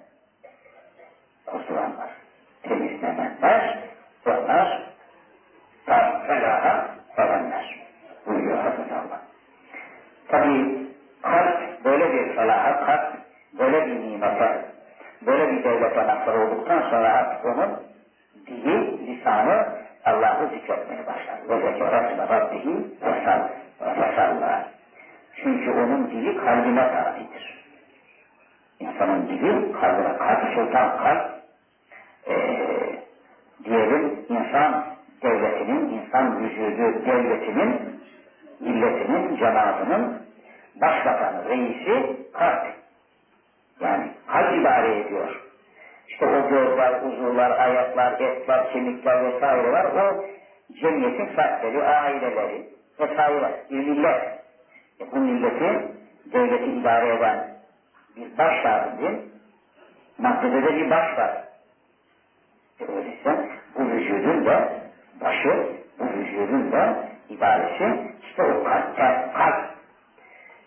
kurtulanlar, temizlenenler, onlar felaha erenler. Buyuruyor Hazreti Allah. Tabi kalp böyle bir felaha, kalp böyle bir nimete, böyle bir devlete nasıl olduktan sonra artık onun dili, lisanı Allah'ı zikretmeye başlar. Ve zekeretine Rabbihi vesallâ. Çünkü onun dili kalbine tabidir. İnsanın dili kalbine, kalp sultan kalp, diyelim insan devletinin, insan vücudu devletinin, milletinin, cemaatinin başbakanı, reisi kalp. Yani kalp idare ediyor. İşte o gözler, uzuvlar, ayaklar, etler, kemikler vesaireler o cemiyetin fertleri, aileleri vesaire, bir millet. Bu milleti, devleti idare eden bir baş sahibi, maddede de bir baş var. Öyleyse bu vücudun da başı, bu vücudun da idaresi işte o kalp.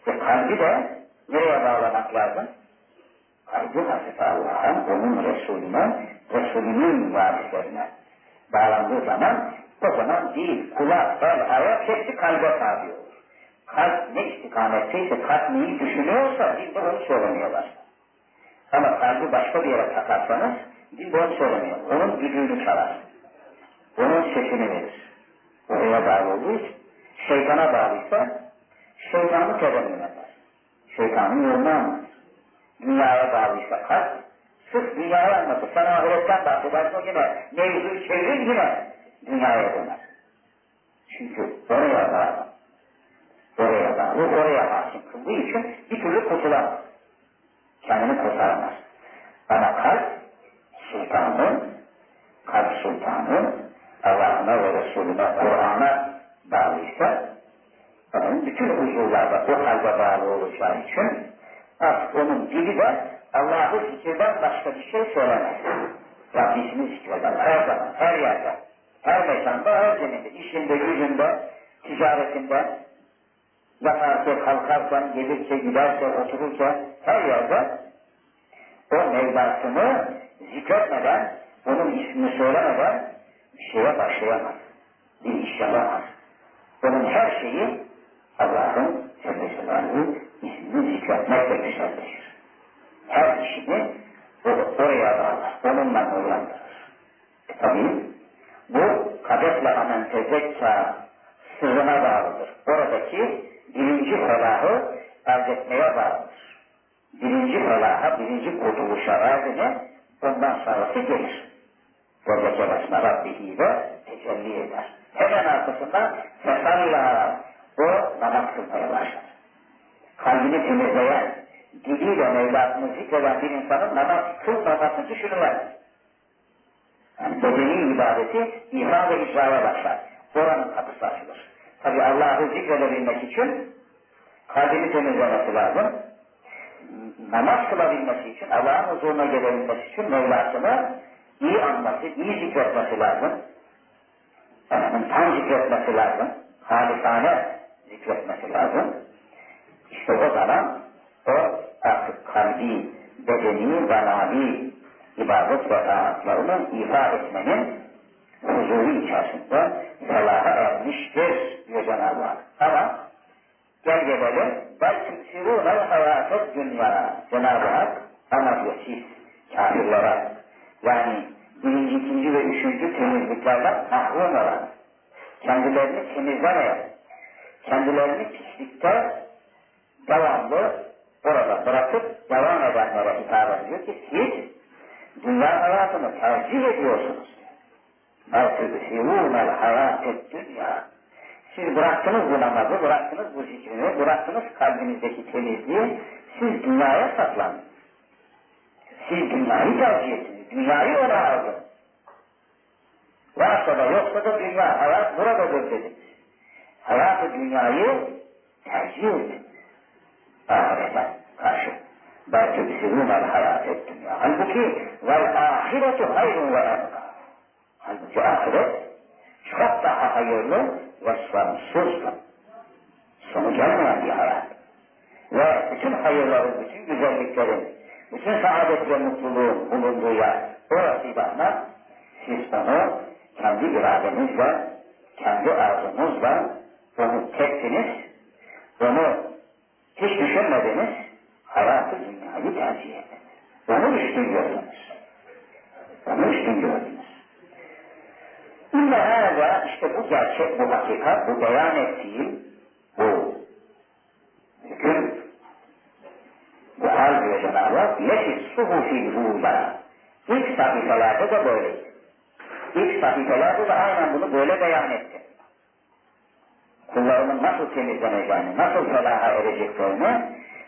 Ve kalbi de nereye bağlamak lazım? Kalbi Hazreti Allah'a, onun Resulüne, Resulünün varislerine bağlandığı zaman o zaman dil, kulak, el, ayak hepsi kalbe tabi olur. Kalp ne istikametteyse, kalp neyi düşünüyorsa dil de onu söylemeye başlar. Ama kalbi başka bir yere takarsanız dil de onu söylemiyor. Onun gücünü çalar. Onun sesini verir. Oraya bağlı olduğu için şeytana bağlıysa şeytanı tedavi eder. Şeytanın yolunu anlatır. Dünyaya bağlıysa kalp, sırf dünyayı anlatır. Sen ahiretten bahsedersin o yine mevzuyu çevirir yine dünyaya döner. Çünkü oraya bağlı. Oraya bağlı, oraya hakim kıldığı için bir türlü kurtulamaz. Kendini kurtaramaz. Ama kalp sultanı Allah'ına ve Resulüne, Kur'an'a bağlıysa onun bütün huzurlarda o kalbe bağlı olacağı için artık onun dili de Allah'ı zikirden başka bir şey söylemez. Rabbisini zikreder her zaman, her yerde, her mekanda, her zeminde, işinde, gücünde, ticaretinde, yatarken, kalkarken, gelirse, giderse, otururken, her yerde o Mevlasını zikretmeden, onun ismini söylemeden bir şeye başlayamaz. Bir iş yapamaz. Onun her şeyi Allah'ın Celle ismini zikretmekle güzelleşir. Her işini oraya bağlar, onunla uyandırır. Tabii bu kadetle amen tezekka sırrına bağlıdır. Oradaki birinci felahı elde etmeye bağlıdır. Birinci felaha, birinci kurtuluşa erdine ondan sonrası gelir. Oradaki basma Rabbihi de tecelli eder. Hemen arkasından fesalla o namaz kılmaya başlar. Kalbini temizleyen, diliyle Mevlasını zikreden bir insanın namaz kılmaması düşünülemez. Yani bedeni ibadeti iman ve icraya başlar. Oranın kapısı açılır. Tabi Allah'ı zikredebilmek için kalbini temizlemesi lazım. Namaz kılabilmesi için, Allah'ın huzuruna gelebilmesi için Mevlasını iyi anması, iyi zikretmesi lazım. Yani tam zikretmesi lazım. Halisane zikretmesi lazım. İşte o zaman o artık kalbi, bedeni, zanavi ibadet ve taatlarını ifade etmenin huzuru içerisinde felaha ermiştir diyor Cenab-ı Hak. Ama gel gelelim, belki sirûnel hayâtet dünya. Cenab-ı Hak ama diyor siz kafirlere, yani birinci, ikinci ve üçüncü temizliklerden mahrum olan, kendilerini temizlemeyen, kendilerini pislikte devamlı orada bırakıp devam edenlere hitap ediyor ki siz dünya hayatını tercih ediyorsunuz. Belki sirûnel hayâtet dünya. Siz bıraktınız bu namazı, bıraktınız bu zikrini, bıraktınız kalbinizdeki temizliği, siz dünyaya saklandınız. Siz dünyayı tercih ettiniz, dünyayı ona aldınız. Varsa da yoksa da dünya, hayat buradadır dediniz. Hayat-ı dünyayı tercih edin. Ahirete karşı. Belki bisirûnel hayâtet dünya. Halbuki vel ahiretu hayrun ve ebqa. Halbuki ahiret çok daha hayırlı ve sonsuzdur. Sonu gelmeyen bir hayat. Ve bütün hayırların, bütün güzelliklerin, bütün saadet ve mutluluğun bulunduğu yer orasıyla ama siz onu kendi iradenizle, kendi arzunuzla onu tektiniz, onu hiç düşünmediniz, hayat-ı dünyayı tercih ettiniz. Onu üstün gördünüz. Onu üstün gördünüz. İlle hâzâ, işte bu gerçek, bu hakikat, bu beyan ettiğim, bu hüküm, bu hal diyor Cenab-ı Hak, leşis suhufil hûlâ. İlk sahifelerde de böyleydi. İlk sahifelerde de aynen bunu böyle beyan etti. Kullarının nasıl temizleneceğini, nasıl felaha ereceklerini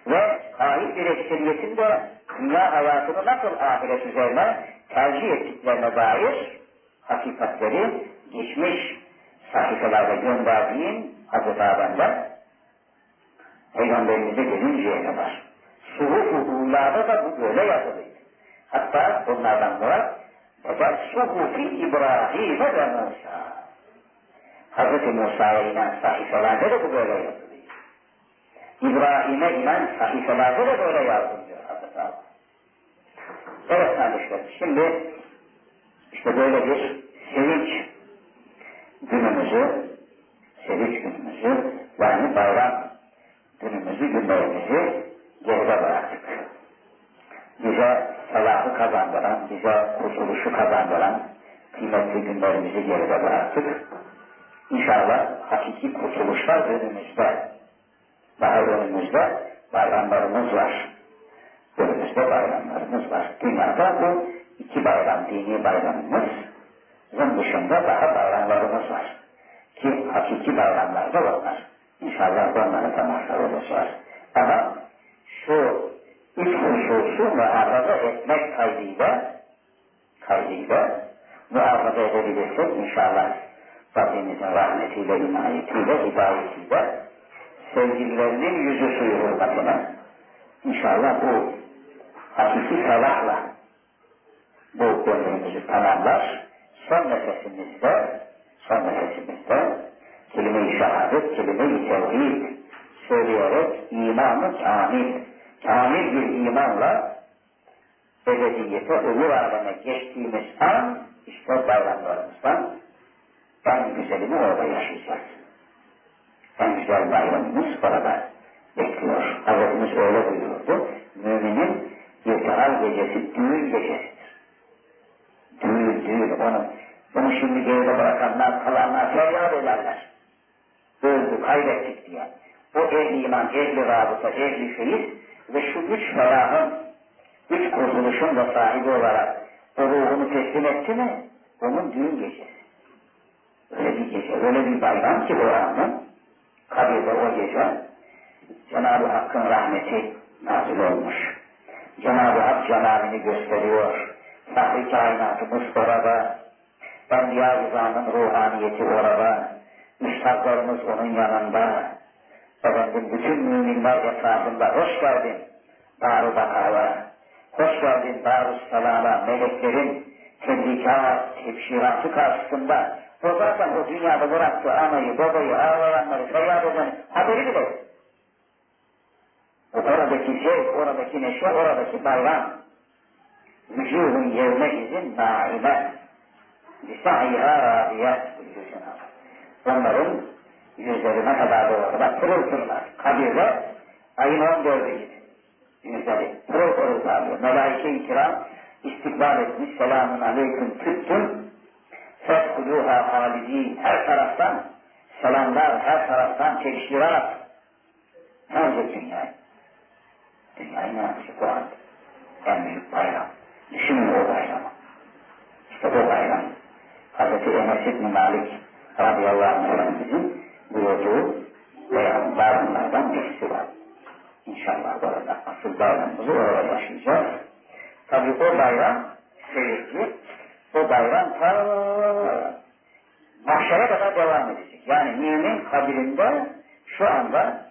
ve ahir bir ekseriyetin de dünya hayatını nasıl ahiret üzerine tercih ettiklerine dair hakikatleri geçmiş sahifelerde gönderdiğim Hazreti Adem'den Peygamberimize gelinceye kadar. Suhuf-u Uğla'da da bu böyle yazılıydı. Hatta bunlardan sonra Suhuf-i İbrahim'e ve Musa. Hazreti Musa'ya inen sahifelerde de bu böyle yazılıydı. İbrahim'e inen sahifelerde de böyle yazılıyor Hazreti Adem. Evet kardeşlerim, şimdi işte böyle bir sevinç günümüzü, yani bayram günümüzü, günlerimizi geride bıraktık. Bize felahı kazandıran, bize kurtuluşu kazandıran kıymetli günlerimizi geride bıraktık. İnşallah hakiki kurtuluşlar önümüzde. Daha önümüzde bayramlarımız var. Önümüzde bayramlarımız var. Dünyada bu iki bayram, dini bayramımızın dışında daha bayramlarımız var. Ki hakiki bayramlar da onlar. İnşallah onlara da mazhar olacağız. Ama şu üç hususu muhafaza etmek kaydıyla muhafaza edebilirsek inşallah Rabbimizin rahmetiyle, inayetiyle, hidayetiyle sevgililerinin yüzü suyu hürmetine inşallah bu hakiki salahla bu ömrümüzü tamamlar. Son nefesimizde kelime-i şehadet, kelime-i tevhid söyleyerek imanı kamil bir imanla ebediyete, ömür aleme geçtiğimiz an işte bayramlarımızdan en güzelini orada yaşayacağız. En güzel bayramımız orada bekliyor. Hazretimiz öyle buyurdu. Müminin irtihal gecesi düğün gecesidir. Düğün bunu şimdi geride bırakanlar, kalanlar feryat ederler. Öldü, kaybettik diye. O ehli iman, ehli rabıta, ehli feyiz ve şu üç felahın, üç kurtuluşun da sahibi olarak o ruhunu teslim etti mi, onun düğün gecesi. Öyle bir gece, öyle bir bayram ki o anın, kabirde o gece, Cenab-ı Hakk'ın rahmeti nazil olmuş. Cenab-ı Hak cemalini gösteriyor. Fahri kainatımız orada, Enbiya-i Rıza'nın ruhaniyeti orada, üstadlarımız onun yanında, efendim bütün müminler etrafında, hoş geldin Dar-ı Baka'ya, hoş geldin Dar-ı Selam'a, meleklerin tebrikat, tebşiratı karşısında, o zaten o dünyada bıraktığı anayı, babayı, ağlayanları, feryat eden haberi bile. Oradaki zevk, oradaki neşe, oradaki bayram. Vücuhun yevme izin naime, lisa'yha râdiyet buyuruyor Cenab-ı. Onların yüzlerine kadar da orada pırıl pırlar. Kabirde ayın 14'ü gibi. Yüzleri pırıl pırıl parlıyor. Melaike-i kiram istikbal etmiş. Selamun aleyküm tüttüm. Fethuluha halidîn. Her taraftan selamlar, her taraftan teşhirat. Nerede dünya? Dünyayı ne yapacak o anda? En büyük bayram. Düşünün o bayramı. İşte o bayram. Hazreti Enes İbn Malik radıyallahu anh Efendimizin buyurduğu bayramlardan birisi var. İnşallah orada asıl bayramımızı orada yaşayacağız. Tabi o bayram sevgili, o bayram ta mahşere kadar devam edecek. Yani mümin kabirinde şu anda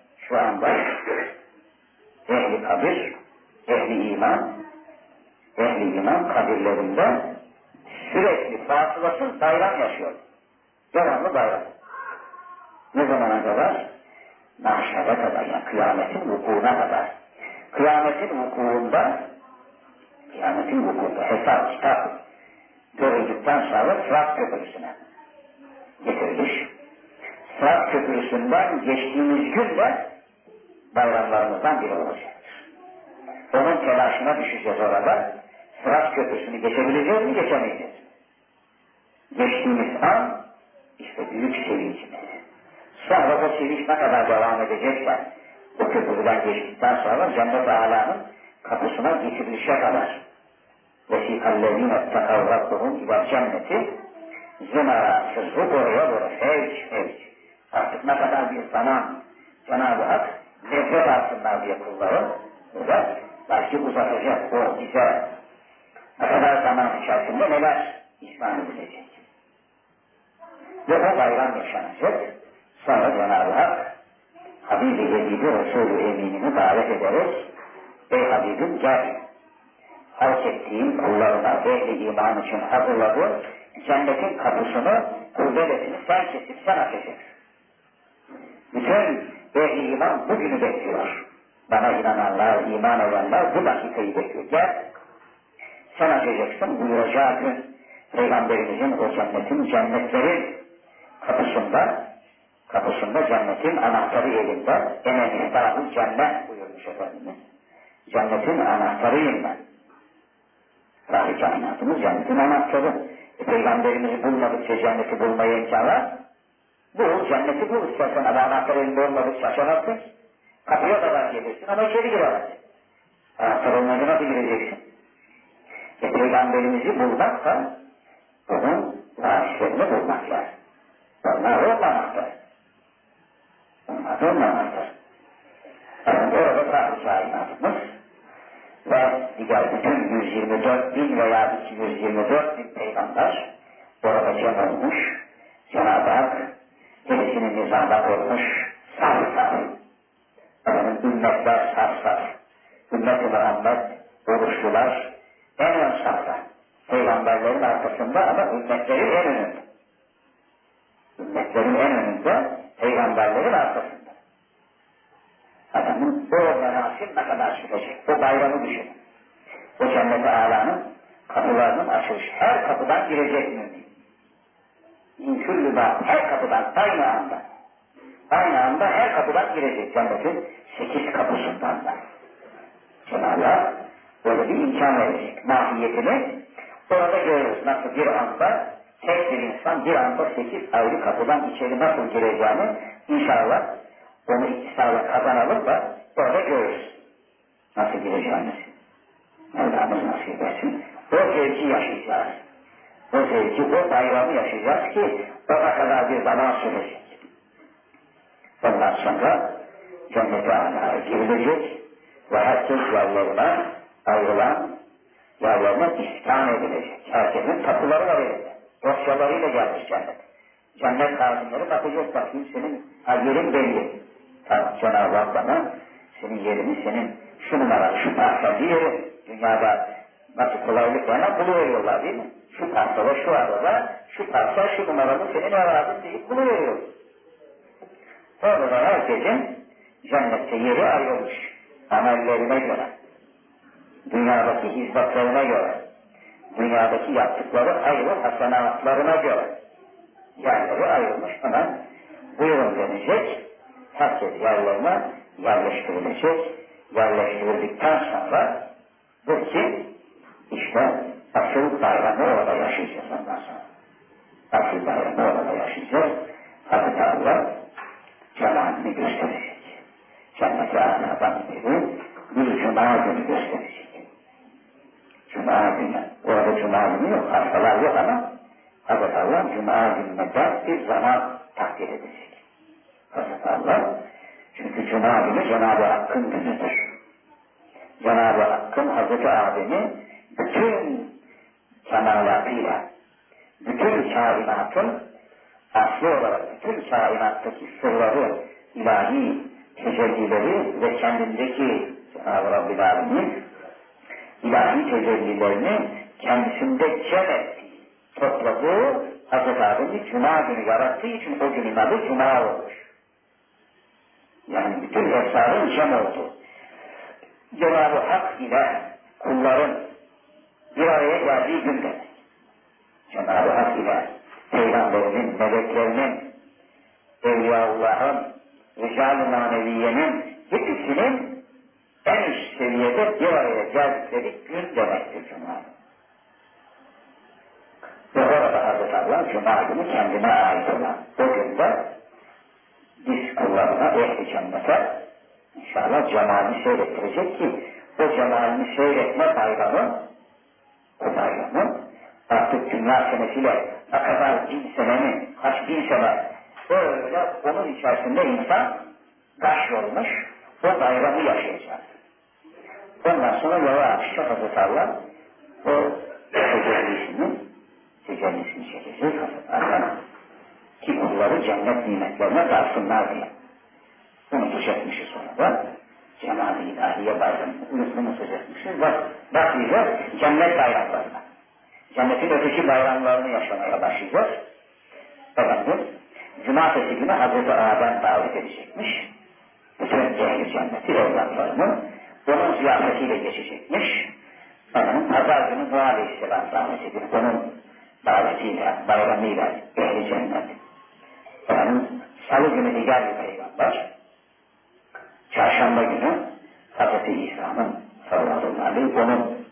ehli kabir, ehli iman kabirlerinde sürekli fasılasız bayram yaşıyor. Devamlı bayram. Ne zamana kadar? Mahşere kadar, yani kıyametin vukuuna kadar. Kıyametin vukuunda hesap kitap görüldükten sonra Sırat Köprüsü'ne getirilir. Sırat Köprüsü'nden geçtiğimiz gün de bayramlarımızdan biri olacaktır. Onun telaşına düşeceğiz orada. Sırat Köprüsü'nü geçebileceğiz mi, geçemeyeceğiz? Geçtiğimiz an işte büyük sevincimiz. Sonra o sevinç ne kadar devam edecekse o köprüden geçtikten sonra Cennet-i Alâ'nın kapısına getirilişe kadar وَسِيْحَ تَقَوْرَقُهُمْ اِلَى cenneti zümara, sızlık oraya doğru fevç. Artık ne kadar bir zaman Cenab-ı Hak nefret alsınlar diye kulları burada belki uzatacak o bize ne kadar zaman içerisinde neler ihsan edilecek. Ve o bayram yaşanacak. Sonra Cenab-ı Hak Habibi Yezid-i Resulü Emin'ini davet ederiz. Ey Habibim gel. Halk ettiğin kullarına ehli iman için hazırladığı cennetin kapısını, kurbelesini sen kesip sen açacaksın. Bütün ehli iman bugünü bekliyor. Bana inananlar, iman edenler bu dakikayı bekliyor. Gel. Sen açacaksın buyuracağı gün Peygamberimizin o cennetlerin kapısında cennetin anahtarı elinde. Enem-i cennet buyurmuş Efendimiz. Cennetin anahtarıyım ben. Fahri kainatımız cennetin anahtarı. Peygamberimizi bulmadıkça cenneti bulmaya imkan var. Bul, cenneti bul. İstersen anahtar elinde olmadıkça açamazsın. Kapıya kadar gelirsin ama içeri giremezsin. Anahtar olmadan nasıl gireceksin? Peygamberimizi bulmaksa onun varislerini bulmak lazım. Onlar o anahtar. orada cem olmuş, Cenab-ı Hak gerisini nizama koymuş, saf saf. Ümmetler saf saf. Ümmet-i Muhammed, oruçlular en ön safta. Peygamberlerin arkasında ama ümmetlerin en önünde. Ümmetlerin en önünde, peygamberlerin arkasında. Adamın o merasim ne kadar sürecek? O bayramı düşünün. O cennet-i âlâ'nın kapılarının açılış. Her kapıdan girecek mümin. İnküllübâ, her kapıdan, aynı anda. Aynı anda her kapıdan girecek cennetin 8 kapısından da. Cenab-ı Hak böyle bir imkan verecek. Mahiyetini orada görürüz. Nasıl bir anda tek bir insan bir anda 8 ayrı kapıdan içeri nasıl gireceğini inşallah onu iktisala kazanalım da orada görürüz. Nasıl gireceğimizi. Mevlamız nasip etsin. O zevki yaşayacağız. O zevki, o bayramı yaşayacağız ki ona kadar bir zaman sürecek. Ondan sonra cennet-i âlâ'ya girilecek ve herkes yerlerine ayrılan yerlerine iskan edilecek. Herkesin kapıları var elinde. Dosyalarıyla gelmiş cennet. Cennet kâzimleri bakacak, bakayım senin yerin belli. Tamam, Cenab-ı Hak bana senin yerini, senin şu numaralı, şu parçalı yeri. Dünyada nasıl kolaylıkla buluveriyorlar değil mi? Şu parçada, şu arada, şu parça, şu numaralı senin aradın deyip buluveriyor. Orada herkesin cennette yeri ayrılmış. Amellerine göre. Dünyadaki hizmetlerine göre. Dünyadaki yaptıkları hayır hasenatlarına göre. Yerleri ayrılmış. Hemen buyurun denecek. Herkes yerlerine yerleştirilecek. Yerleştirildikten sonra bu ki işte asıl bayramı orada yaşayacağız ondan sonra. Asıl bayramı orada yaşayacağız. Hazreti Allah cemalini gösterecek. Cennet-i Âlâ'dan bir cuma günü gösterecek. Cuma günü. Orada cuma günü yok, haftalar yok ama Hazreti Allah cuma gününe de bir zaman takdir edecek. Hazreti Allah, çünkü cuma günü Cenab-ı Hakk'ın günüdür. Cenab-ı Hakk'ın Hazreti Adem'i bütün kemalatıyla, bütün kainatın aslı olarak bütün kainattaki sırları, ilahi tecellileri ve kendindeki Cenab-ı Rabbil Alemin ilahi tecellilerini kendisinde cem ettiği, topladığı Hazreti Adem'i cuma günü yarattığı için o günün adı cuma olmuş. Yani bütün esrarın cem oldu. Cenab-ı Hak ile kulların bir araya geldiği gün demek. Cenab-ı Hak ile peygamberinin, meleklerinin, Evliyaullah'ın, Rical-ı Maneviye'nin hepsinin en üst seviyede bir araya geldikleri gün demektir Cuma. Ve orada Hazreti Allah Cuma günü kendine ait olan o günde biz kullarına ehli cennete inşallah cemalini seyrettirecek ki o cemalini seyretme bayramı, o bayramı artık dünya senesiyle ne kadar bin senenin, kaç bin sene böyle onun içerisinde insan kaşyolmuş, o bayramı yaşayacak. Ondan sonra yavaşça Hazreti Allah o tecellisini çekecek Hazreti Allah ki kulları cennet nimetlerine darsınlar diye. Unutacakmışız sonra. Cenab-ı İlahiye bayramını unutacakmışız. Başlayacağız cennet bayramlarına. Cennetin öteki bayramlarını yaşamaya başlayacağız. Efendim, cumartesi günü Hazreti Adem davet edecekmiş. Bütün ehli cenneti evlatlarını onun ziyafetiyle geçecekmiş. Efendim, pazar günü Nuh Aleyhisselam davet edip onun davetiyle, bayramıyla ehli cennet. Efendim, salı günü diğer bir peygamber. Çarşamba günü Hazreti İsa'nın sallallahu aleyhi onun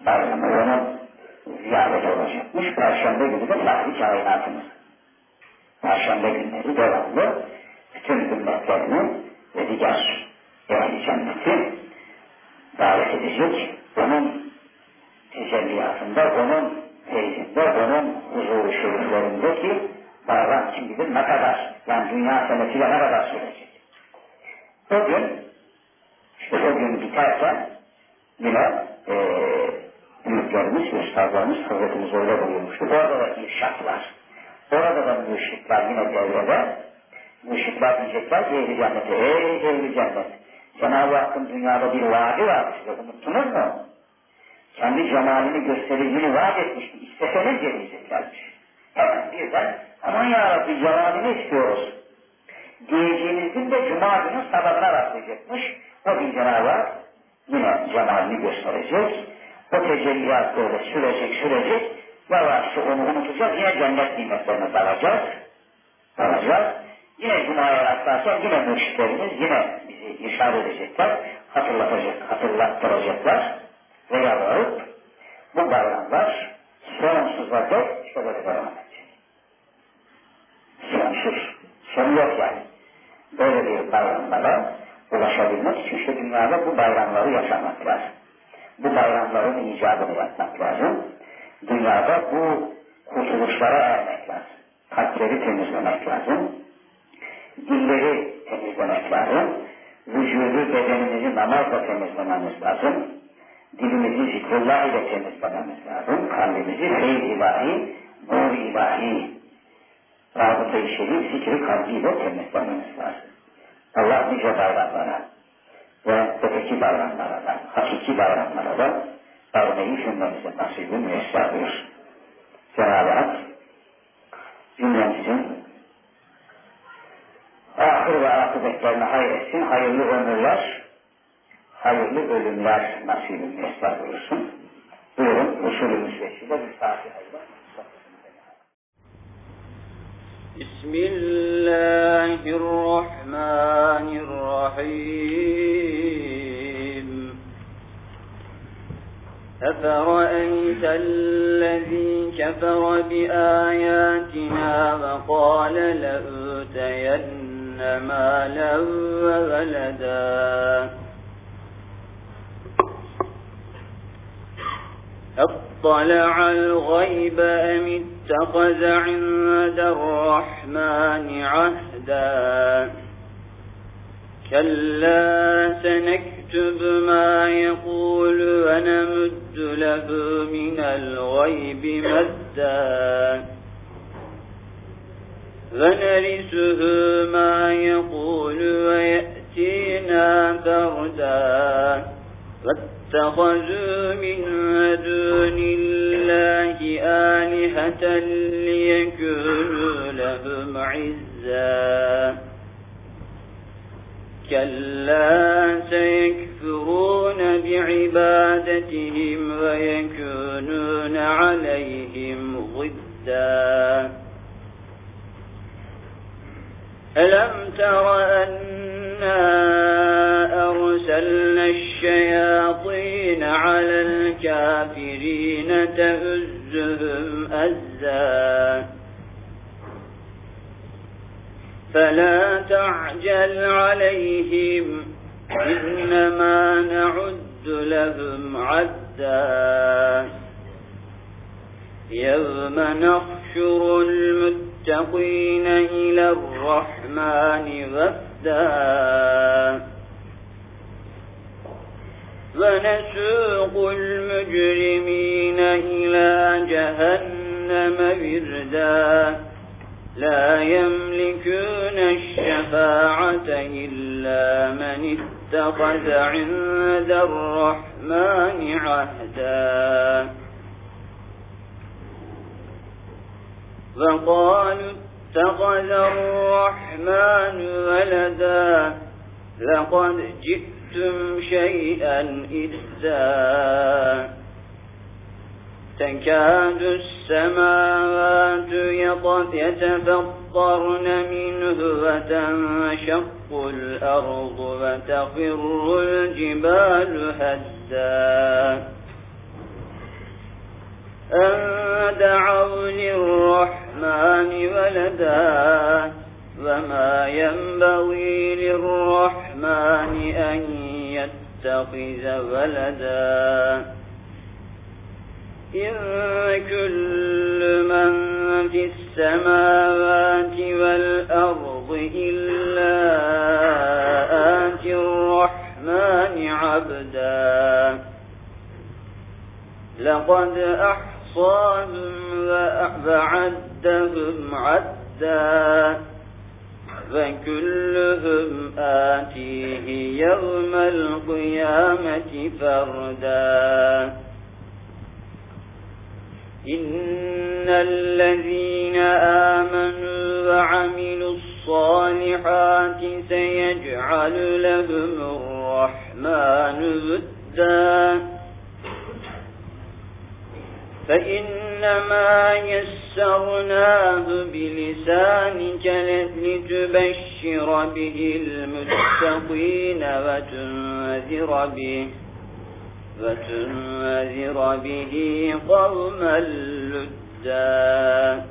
bayramı, onun ziyareti olacakmış. Perşembe günü de sahri kainatımız. Perşembe günleri devamlı bütün ümmetlerini ve diğer ehli cenneti davet edecek. Onun tecelliyatında, onun feyzinde, onun huzur-u şeriflerindeki bayram kim bilir ne kadar, yani dünya senesiyle ne kadar sürecek. O gün, işte o gün biterken yine büyüklerimiz, üstadlarımız, Hazretimiz öyle buyurmuştu. Orada da irşat var. müşrikler yine devrede. Müşrikler diyecekler ki ehli cennete, ey ehli cennet. Cenab-ı Hakk'ın dünyada bir vaadi var size, unuttunuz mu? Kendi cemalini göstereceğini vaat etmişti. İsteseniz diyeceklermiş. Hemen birden aman yarabbi cemalini istiyoruz diyeceğiniz gün de Cuma günü sabahına rastlayacakmış. O gün Cenab-ı Hak yine cemalini gösterecek. O tecelliyat böyle sürecek. Yavaşça onu unutacağız. Yine cennet nimetlerini dalacağız. Yine Cuma'ya rastlarsak yine mürşitlerimiz yine bizi irşad edecekler. Hatırlattıracaklar. Ve yalvarıp bu bayramlar sonsuza dek şöyle devam edecek. Sonsuz. Sonu yok yani. Böyle bir bayramlara ulaşabilmek için şu dünyada bu bayramları yaşamak lazım. Bu bayramların icabını yapmak lazım. Dünyada bu kurtuluşlara ermek lazım. Kalpleri temizlemek lazım. Dilleri temizlemek lazım. Vücudu, bedenimizi namazla temizlememiz lazım. Dilimizi zikrullah ile temizlememiz lazım. Kalbimizi feyz ilahi, nur ilahi, rabıta-i şerif, zikri kalbiyle temizlememiz lazım. Allah nice bayramlara ve öteki bayramlara da, hakiki bayramlara da ermeyi cümlemize nasip-i müyesser buyursun. Cenab-ı Hak cümlemizin ahir ve akıbetlerine hayretsin, hayırlı ömürler, hayırlı ölümler nasip-i müyesser buyursun. Buyurun, usulümüz vesile bir Fatiha'yla. Bismillahirrahmanirrahim. أفرأيت الذي كفر بآياتنا وقال لأوتين مالا وولدا أطلع الغيب أم اتخذ عند الرحمن عهدا كلا سنكتب ما يقول ونمد له من الغيب مدا ونرثه ما يقول ويأتينا فردا واتخذوا من دون الله آلهة ليكونوا لهم عزا كلا سيكفرون بعبادتهم ويكونون عليهم ضدا ألم تر أنا أرسلنا الشياطين على الكافرين تؤزهم أزا فلا تعجل عليهم إنما نعد لهم عدا يوم نحشر المتقين إلى الرحمن وفدا ونسوق المجرمين إلى جهنم وردا لا يملكون الشفاعة إلا من اتخذ عند الرحمن عهدا وقالوا اتخذ الرحمن ولدا لقد جئتم شيئا إدا تكاد السماوات يتفطرن منه وتنشق الأرض وتخر الجبال هدا أن دعوا للرحمن ولدا وما ينبغي للرحمن أن يتخذ ولدا إن كل من في السماوات والأرض إلا آتي الرحمن عبدا لقد أحصاهم وعدهم عدا ردا فكلهم آتيه يوم القيامة فردا إن الذين آمنوا وعملوا الصالحات سيجعل لهم الرحمن ودا فإنما يسرناه بلسانك لتبشر به المتقين وتنذر به قوما لدا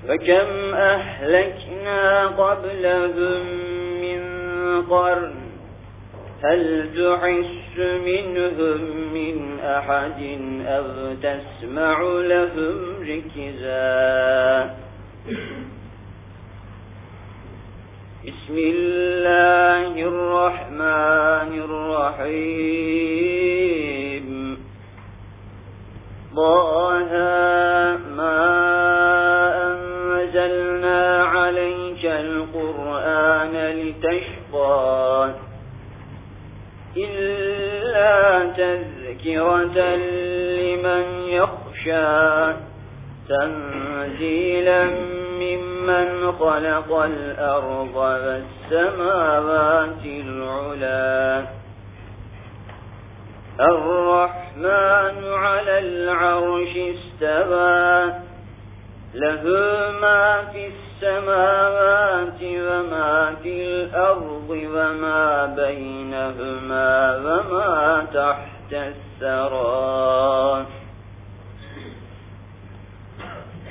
فكم أهلكنا قبلهم من قرن هل تحس منهم من أحد أو تسمع لهم ركزا بسم الله الرحمن الرحيم طه ما أنزلنا عليك القرآن لتشقى إلا تذكرة لمن يخشى تنزيلا ممن خلق الأرض والسماوات العلا الرحمن على العرش استوى له ما في السماوات وما في الأرض وما بينهما وما تحت الثرى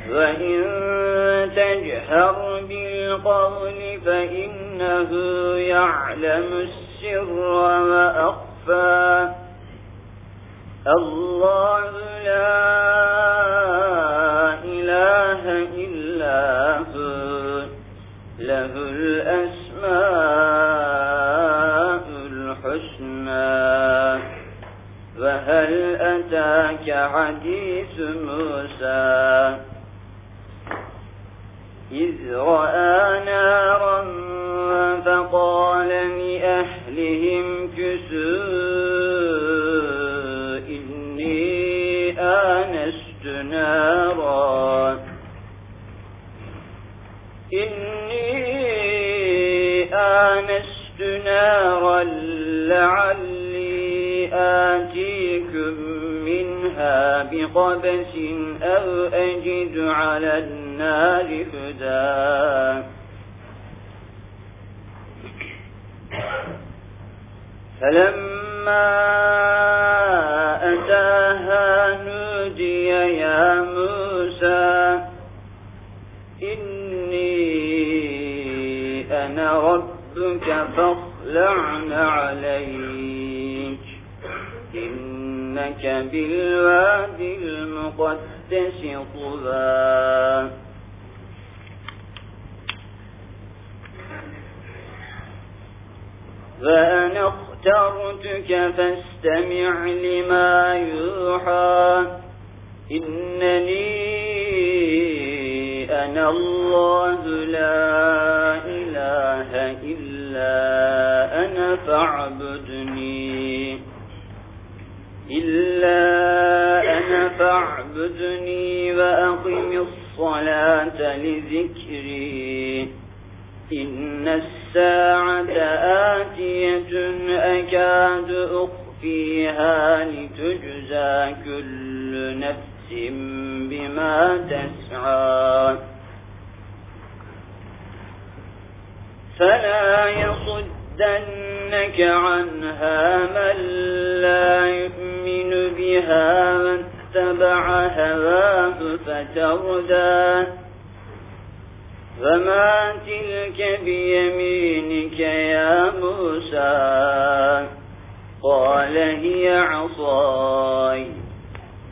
وإن تجهر بالقول فإنه يعلم السر وأخفى الله لا إله إلا هو له الأسماء الحسنى وهل أتاك حديث موسى إذ رأى نارا فقال لأهلهم كثوا إني آنست نارا لعلي آتيكم منها بقبس أو أجد على النار هدى فلما أتاها نودي يا موسى إني أنا ربك فاخلع عليك إنك بالوادي المقدس طوى فأنا اخترتك فاستمع لما يوحى إنني أنا الله لا إله إلا أنا فاعبدني وأقم الصلاة لذكري إن الساعة آتية أكاد أخفيها لتجزى كل نفس بما تسعى فلا يصدنك عنها من لا يؤمن بها واتبع هواه فتردى فما تلك بيمينك يا موسى قال هي عصاي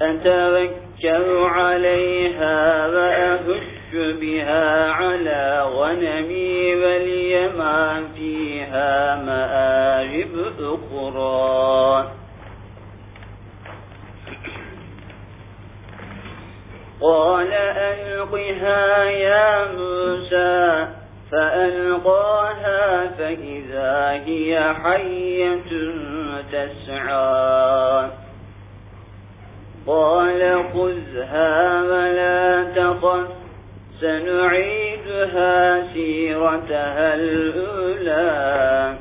أتوكل عليها وأهش بها على غنمي ولي ما فيها مآرب أخرى قال ألقها يا موسى فألقاها فإذا هي حية تسعى قال خذها ولا تخف سنعيدها سيرتها الأولى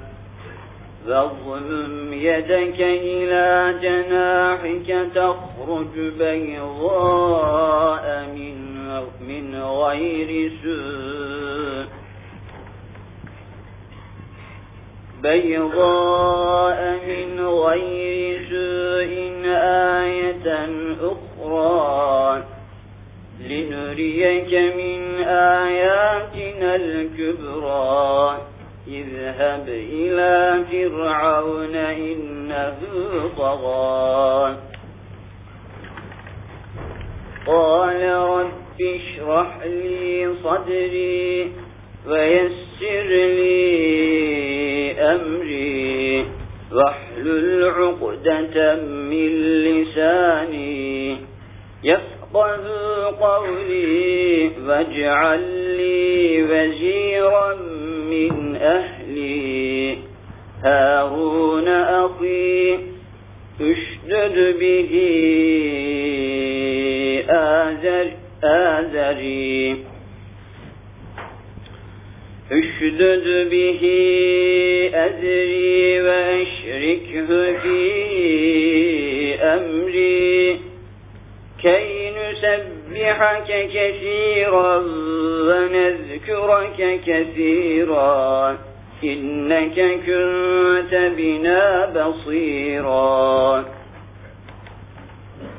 واضمم يدك إلى جناحك تخرج بيضاء من غير سوء آية أخرى لنريك من آياتنا الكبرى اذهب إلى فرعون إنه طغى قال رب اشرح لي صدري ويسر لي أمري واحلل عقدة من لساني يفقه قولي واجعل لي وزيرا من أهلي هارون أخي اشدد به أزري وأشركه في أمري كي نسبحك كثيرا ونذكرك كثيرا إنك كنت بنا بصيرا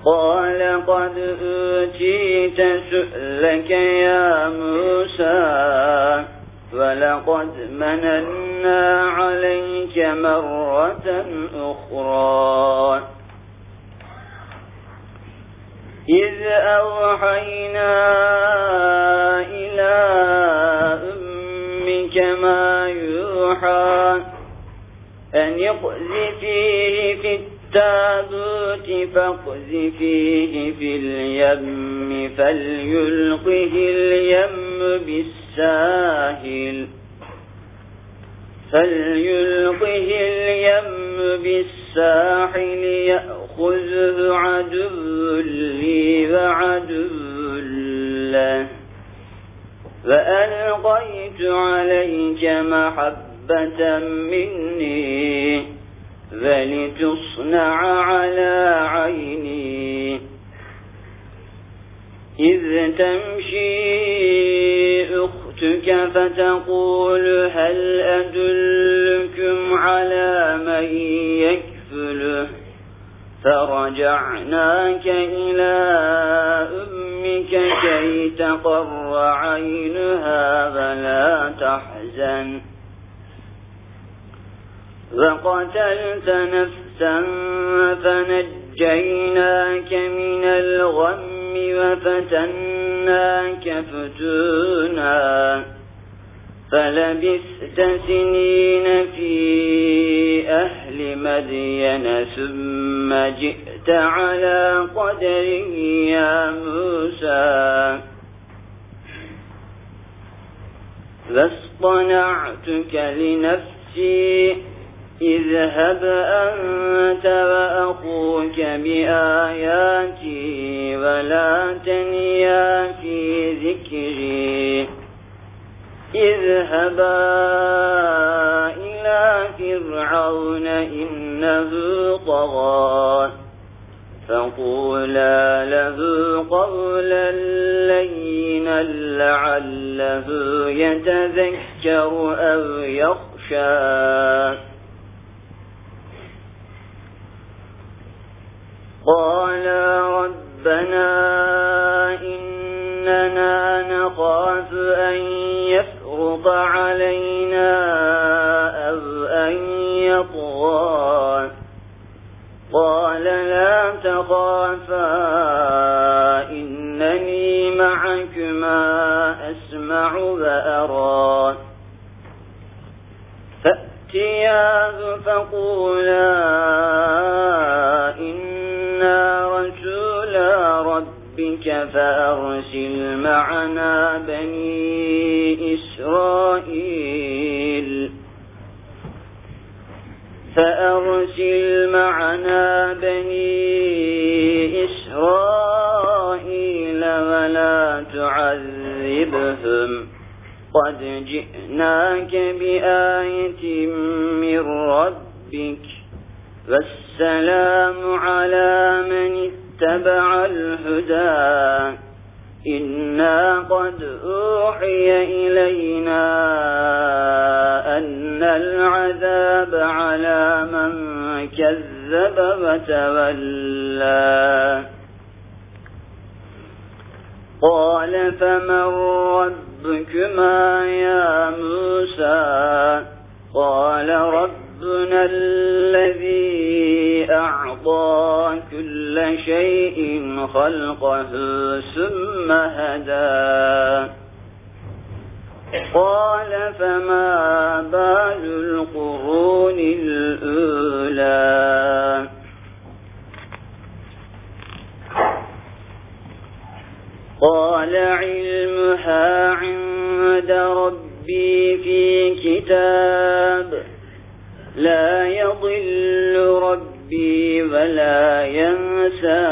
قال قد أوتيت سؤلك يا موسى ولقد مننا عليك مرة أخرى إذ أوحينا إلى أمك ما يوحى أن اقذفيه في التابوت فاقذفيه في اليم فليلقه اليم بالساحل يأخذه عدو لي وعدو له وألقيت عليك محبة مني ولتصنع على عيني إذ تمشي أختك فتقول هل أدلكم على من يكفله فرجعناك إلى أمك كي تقر عينها ولا تحزن وقتلت نفسا فنجيناك من الغم وفتناك فتونا فلبثت سنين في أهل مدين ثم جئت على قدره يا موسى واصطنعتك لنفسي اذهب أنت وأخوك بآياتي ولا تنيا في ذكري اذهبا إلى فرعون إنه طغى فقولا له قولا لينا لعله يتذكر أو يخشى قال ربنا إننا نخاف أن يفرط علينا أو أن يطغى قال لا تخافا إنني معكما أسمع وأرى فأتياه فقولا إنا رسولا ربك ذلك فأرسل معنا بني إسرائيل ولا تعذبهم قد جئناك بآية من ربك والسلام على من اتبع الهدى إنا قد أوحي إلينا أن العذاب على من كذب وتولى قال فمن ربكما يا موسى قال ربنا الذي أعطى كل شيء خلقه ثم هدى قال فما بال القرون الأولى قال علمها عند ربي في كتاب لا يضل ربي ولا ينسى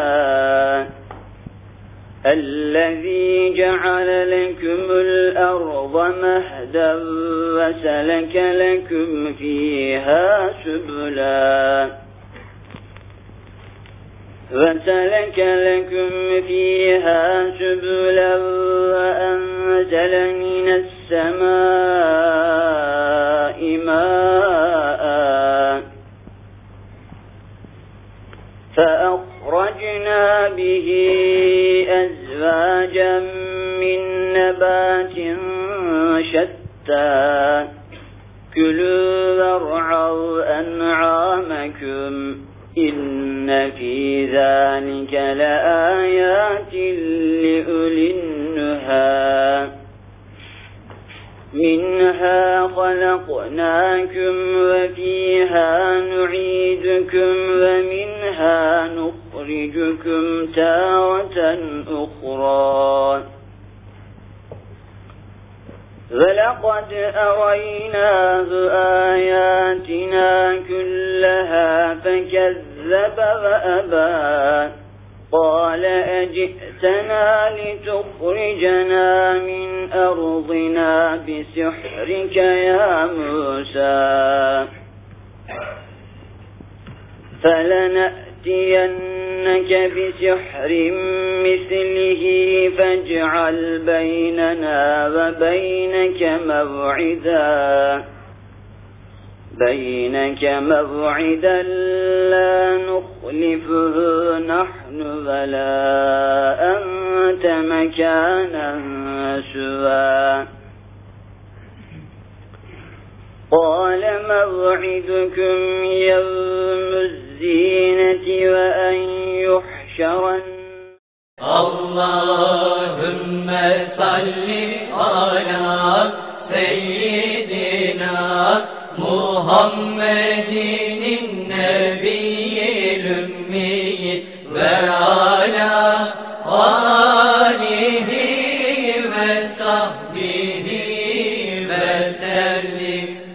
الذي جعل لكم الأرض مهدا وسلك لكم فيها سبلا وأنزل من السماء ماء فأخرجنا به أزواجا من نبات شتى كلوا وارعوا أنعامكم إن في ذلك لآيات لأولي النهى منها خلقناكم وفيها نعيدكم ومنها نخرجكم تارة أخرى ولقد أريناه آياتنا كلها فكذب وأبى قال أجئتنا لتخرجنا من أرضنا بسحرك يا موسى فلنأتينك بسحر مثله فاجعل بيننا وبينك موعدا لا نخلفه نحن ولا أنت مكانا سوى قال موعدكم يوم الزينة وأن يحشر اللهم صل على سيدنا محمد النبي الأمي وعلى آله وصحبه وسلم